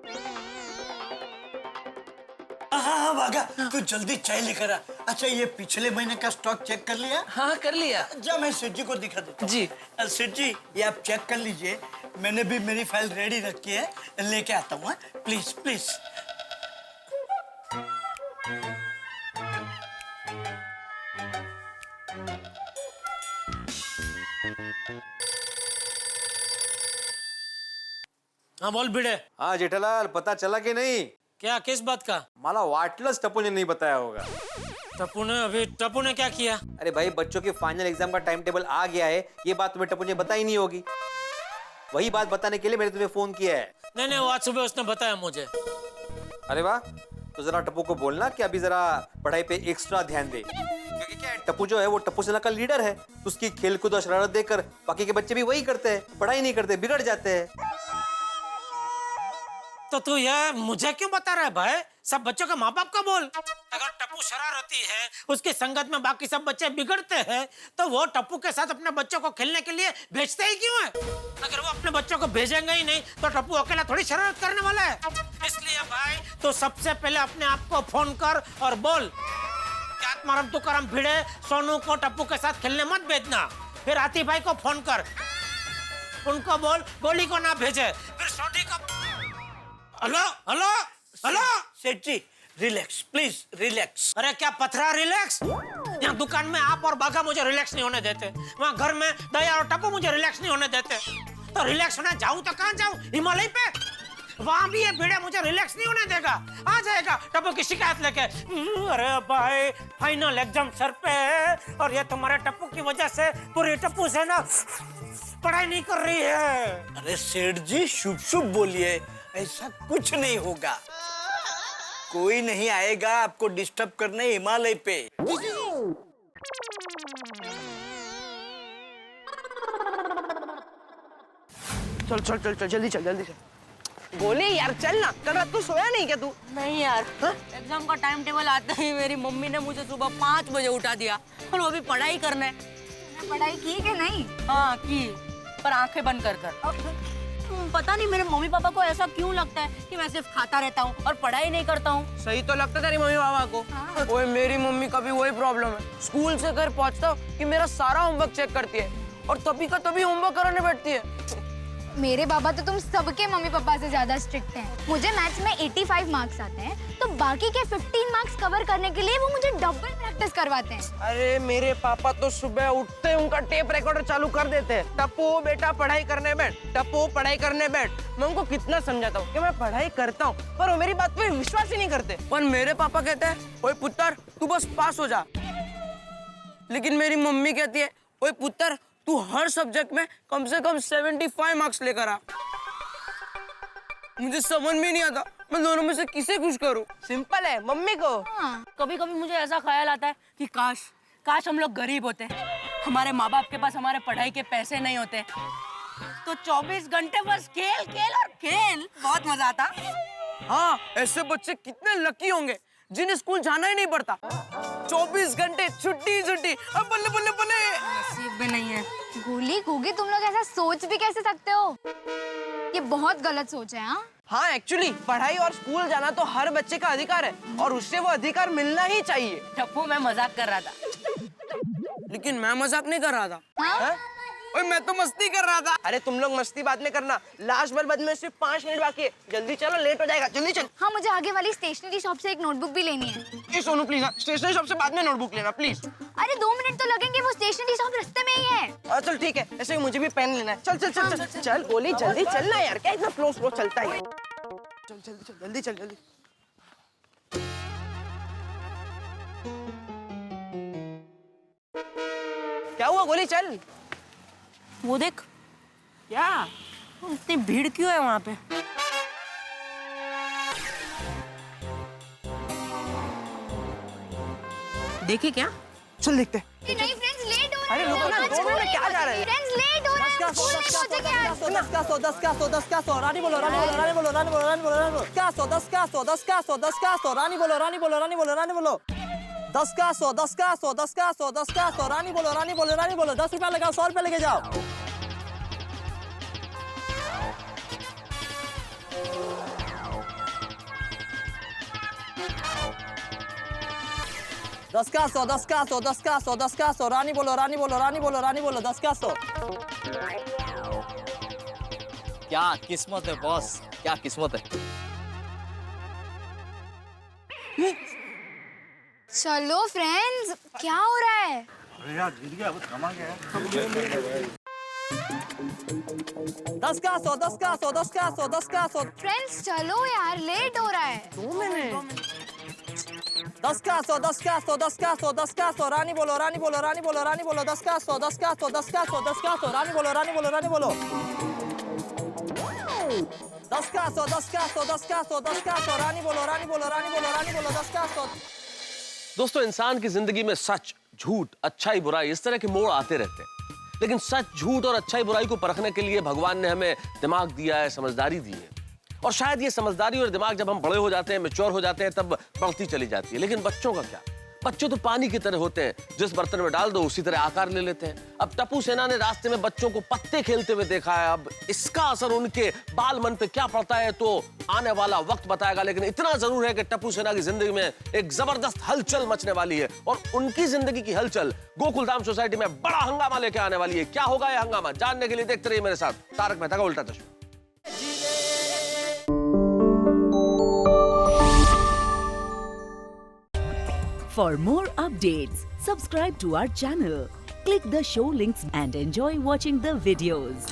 हाँ भागा, तू जल्दी चाय लेकर आ। अच्छा ये पिछले महीने का स्टॉक चेक कर लिया? हाँ कर लिया। जा मैं सेठ जी को दिखा देता हूँ। जी सेठ जी ये आप चेक कर लीजिए, मैंने भी मेरी फाइल रेडी रखी है, लेके आता हूँ। Please please. हाँ बोल भिड़े। हाँ जेठालाल, पता चला कि नहीं? क्या, किस बात का? मला वाटलंच टप्पू ने नहीं बताया होगा। टप्पू ने क्या किया? अरे भाई, बच्चों के फाइनल एग्जाम का टाइम टेबल आ गया है, ये बात तुम्हें टप्पू ने बताई नहीं होगी। वही बात बताने के लिए मैंने तुम्हें फोन किया है। नहीं वो आज सुबह उसने बताया मुझे। अरे वाह, तो जरा टप्पू को बोलना कि अभी जरा पढ़ाई पे एक्स्ट्रा ध्यान दे, क्योंकि क्या है, टप्पू जो है वो टप्पू सेना का लीडर है। उसकी खेलकूद और शरारत देखकर बाकी के बच्चे भी वही करते हैं, पढ़ाई नहीं करते, बिगड़ जाते हैं। तो तू ये मुझे क्यों बता रहा है भाई? सब बच्चों का माँ बाप को बोल। अगर टप्पू शरारती है, उसकी संगत में बाकी सब बच्चे बिगड़ते हैं, तो वो टप्पू के साथ अपने बच्चों को खेलने के लिए भेजते ही क्यों है? अगर वो अपने बच्चों को भेजेंगे ही नहीं तो टप्पू अकेला थोड़ी शरारत करने वाला है। इसलिए भाई तो सबसे पहले अपने आप को फोन कर और बोल कि आत्माराम तुकाराम भिड़े सोनू को टप्पू के साथ खेलने मत भेजना। फिर आतिफ भाई को फोन कर, उनको बोल गोली को ना भेजे। फिर सोनी को। हेलो हेलो हेलो सेठ जी रिलैक्स, प्लीज रिलैक्स। अरे क्या पथरा रिलैक्स? यहाँ दुकान में आप और बागा मुझे रिलैक्स नहीं होने देते, वहाँ घर में दया और टप्पू मुझे रिलैक्स नहीं होने देते। तो रिलैक्स होने जाऊँ तो कहाँ जाऊँ? हिमालय पे? वहाँ भी ये भिड़े मुझे रिलैक्स नहीं होने देगा। आ जाएगा टप्पू की शिकायत लेके। अरे भाई फाइनल एग्जाम सर पे है और ये तुम्हारे टप्पू की वजह से पूरी टप्पू से ना पढ़ाई नहीं कर रही है। अरे सेठ जी शुभ शुभ बोलिए, ऐसा कुछ नहीं होगा। कोई नहीं आएगा आपको डिस्टर्ब करने हिमालय पे। चल चल चल चल जल्दी चल जल्दी चल। बोले यार चल ना, कल रात को सोया नहीं क्या तू? नहीं यार, एग्जाम का टाइम टेबल आता ही मेरी मम्मी ने मुझे सुबह 5 बजे उठा दिया और वो भी पढ़ाई करने। पढ़ाई की कि नहीं? हाँ की, पर आंखें बंद कर कर। पता नहीं मेरे मम्मी पापा को ऐसा क्यों लगता है कि मैं सिर्फ खाता रहता हूँ और पढ़ाई नहीं करता हूँ। सही तो लगता तेरी मम्मी पापा को। ओए मेरी मम्मी का भी वही प्रॉब्लम है। स्कूल से घर पहुँचता हूँ कि मेरा सारा होमवर्क चेक करती है और तभी का तभी होमवर्क कराने बैठती है। मेरे बाबा तो तुम सबके मम्मी पापा से ज्यादा स्ट्रिक्ट हैं। मुझे मैथ्स में 85 मार्क्स आते हैं, तो बाकी के 15 मार्क्स कवर करने के लिए वो मुझे डबल प्रैक्टिस करवाते हैं। अरे मेरे पापा तो सुबह उठते ही उनका टेप रिकॉर्डर चालू कर देते हैं। टप्पू बेटा पढ़ाई करने बैठ, टप्पू पढ़ाई करने बैठ। मैं उनको कितना समझाता हूँ कि मैं पढ़ाई करता हूँ, पर वो मेरी बात पे विश्वास ही नहीं करते। पर मेरे पापा कहते हैं, ओए पुत्र तू बस पास हो जा। लेकिन मेरी मम्मी कहती है, ओए पुत्र तू हर सब्जेक्ट में कम से कम 75 मार्क्स लेकर आ। मुझे समझ में नहीं आता मैं दोनों में से किसे खुश करूं। सिंपल है, मम्मी को। कभी कभी मुझे ऐसा ख्याल आता है कि काश हम लोग गरीब होते, हमारे माँ बाप के पास हमारे पढ़ाई के पैसे नहीं होते, तो 24 घंटे बस खेल खेल और खेल, बहुत मजा आता। हाँ, ऐसे बच्चे कितने लकी होंगे जिन्हें स्कूल जाना ही नहीं पड़ता। 24 घंटे छुट्टी छुट्टी। अब बल्ले बल्ले बल्ले। नसीब में नहीं है। गोली गोगी तुम लोग ऐसा सोच भी कैसे सकते हो? ये बहुत गलत सोच है। हाँ एक्चुअली पढ़ाई और स्कूल जाना तो हर बच्चे का अधिकार है और उससे वो अधिकार मिलना ही चाहिए। टप्पू मैं मजाक कर रहा था। लेकिन मैं मजाक नहीं कर रहा था। हाँ? ओए मैं तो मस्ती कर रहा था। अरे तुम लोग मस्ती बाद में करना, लास्ट बेल बजने में सिर्फ 5 मिनट बाकी है। जल्दी चलो, लेट हो जाएगा। जल्दी चल। हाँ मुझे आगे वाली स्टेशनरी शॉप से एक नोटबुक भी लेनी है। ये सोनू प्लीज, स्टेशनरी शॉप से बाद में नोटबुक लेना प्लीज। अरे 2 मिनट तो लगेंगे, वो स्टेशनरी शॉप रास्ते में ही है। चल ठीक है, ऐसे मुझे भी पेन लेना है। चल चल चल चल चल गोली जल्दी चलना यार, क्या इतना स्लो स्लो चलता है। चल जल्दी चल जल्दी चल जल्दी। क्या हुआ गोली? चल। वो देख। क्या? इतनी भीड़ क्यों है वहाँ पे? देखे क्या? चल देखते। नहीं फ्रेंड्स, लेट हो रहा है। अरे रुको ना, 2 मिनट में क्या जा रहा है? फ्रेंड्स लेट हो रहा है। स्कूल नहीं पहुंचेंगे आज। 10 का 100 रानी बोलो रानी बोलो रानी बोलो रानी बोलो रानी बोलो रानी बोलो। 10 का 100 10 का 100 10 का 100 रानी बोलो रानी बोलो रानी बोलो रानी बोलो। 10 का 100 10 का 100 10 का 100 10 का 100 रानी बोलो रानी बोलो रानी बोलो। 10 रुपया लगाओ, 100 रुपया लेके जाओ। दस का 100 10 का 100 10 का 100 10 का 100 रानी बोलो रानी बोलो रानी बोलो रानी बोलो। 10 का 100। क्या किस्मत है बॉस, क्या किस्मत है। चलो फ्रेंड्स, क्या हो रहा है? अरे यार जीत गया, बस कमा गया। 10 का 100 10 का 100 10 का 100 10 का 100। फ्रेंड्स चलो यार, लेट हो रहा है। 2 मिनट। 10 का 100 10 का 100 10 का 100 10 का 100 रानी बोलो रानी बोलो रानी बोलो रानी बोलो। 10 का 100 10 का 100 10 का 100 10 का 100 रानी बोलो रानी बोलो रानी बोलो। 10 का 100 10 का 100 10 का 100 10 का 100 रानी बोलो रानी बोलो रानी बोलो रानी बोलो। 10 का 100। दोस्तों, इंसान की जिंदगी में सच, झूठ, अच्छाई, बुराई इस तरह के मोड़ आते रहते हैं, लेकिन सच, झूठ और अच्छाई बुराई को परखने के लिए भगवान ने हमें दिमाग दिया है, समझदारी दी है। और शायद ये समझदारी और दिमाग जब हम बड़े हो जाते हैं, मैच्योर हो जाते हैं, तब बढ़ती चली जाती है। लेकिन बच्चों का क्या? बच्चे तो पानी की तरह होते हैं, जिस बर्तन में डाल दो उसी तरह आकार ले लेते हैं। अब टप्पू सेना ने रास्ते में बच्चों को पत्ते खेलते हुए देखा है। अब इसका असर उनके बाल मन पे क्या पड़ता है तो आने वाला वक्त बताएगा। लेकिन इतना जरूर है कि टप्पू सेना की जिंदगी में एक जबरदस्त हलचल मचने वाली है और उनकी जिंदगी की हलचल गोकुलधाम सोसाइटी में बड़ा हंगामा लेके आने वाली है। क्या होगा यह हंगामा, जानने के लिए देखते रहिए मेरे साथ तारक मेहता का उल्टा चश्मा। For more updates, subscribe to our channel, click the show links and enjoy watching the videos.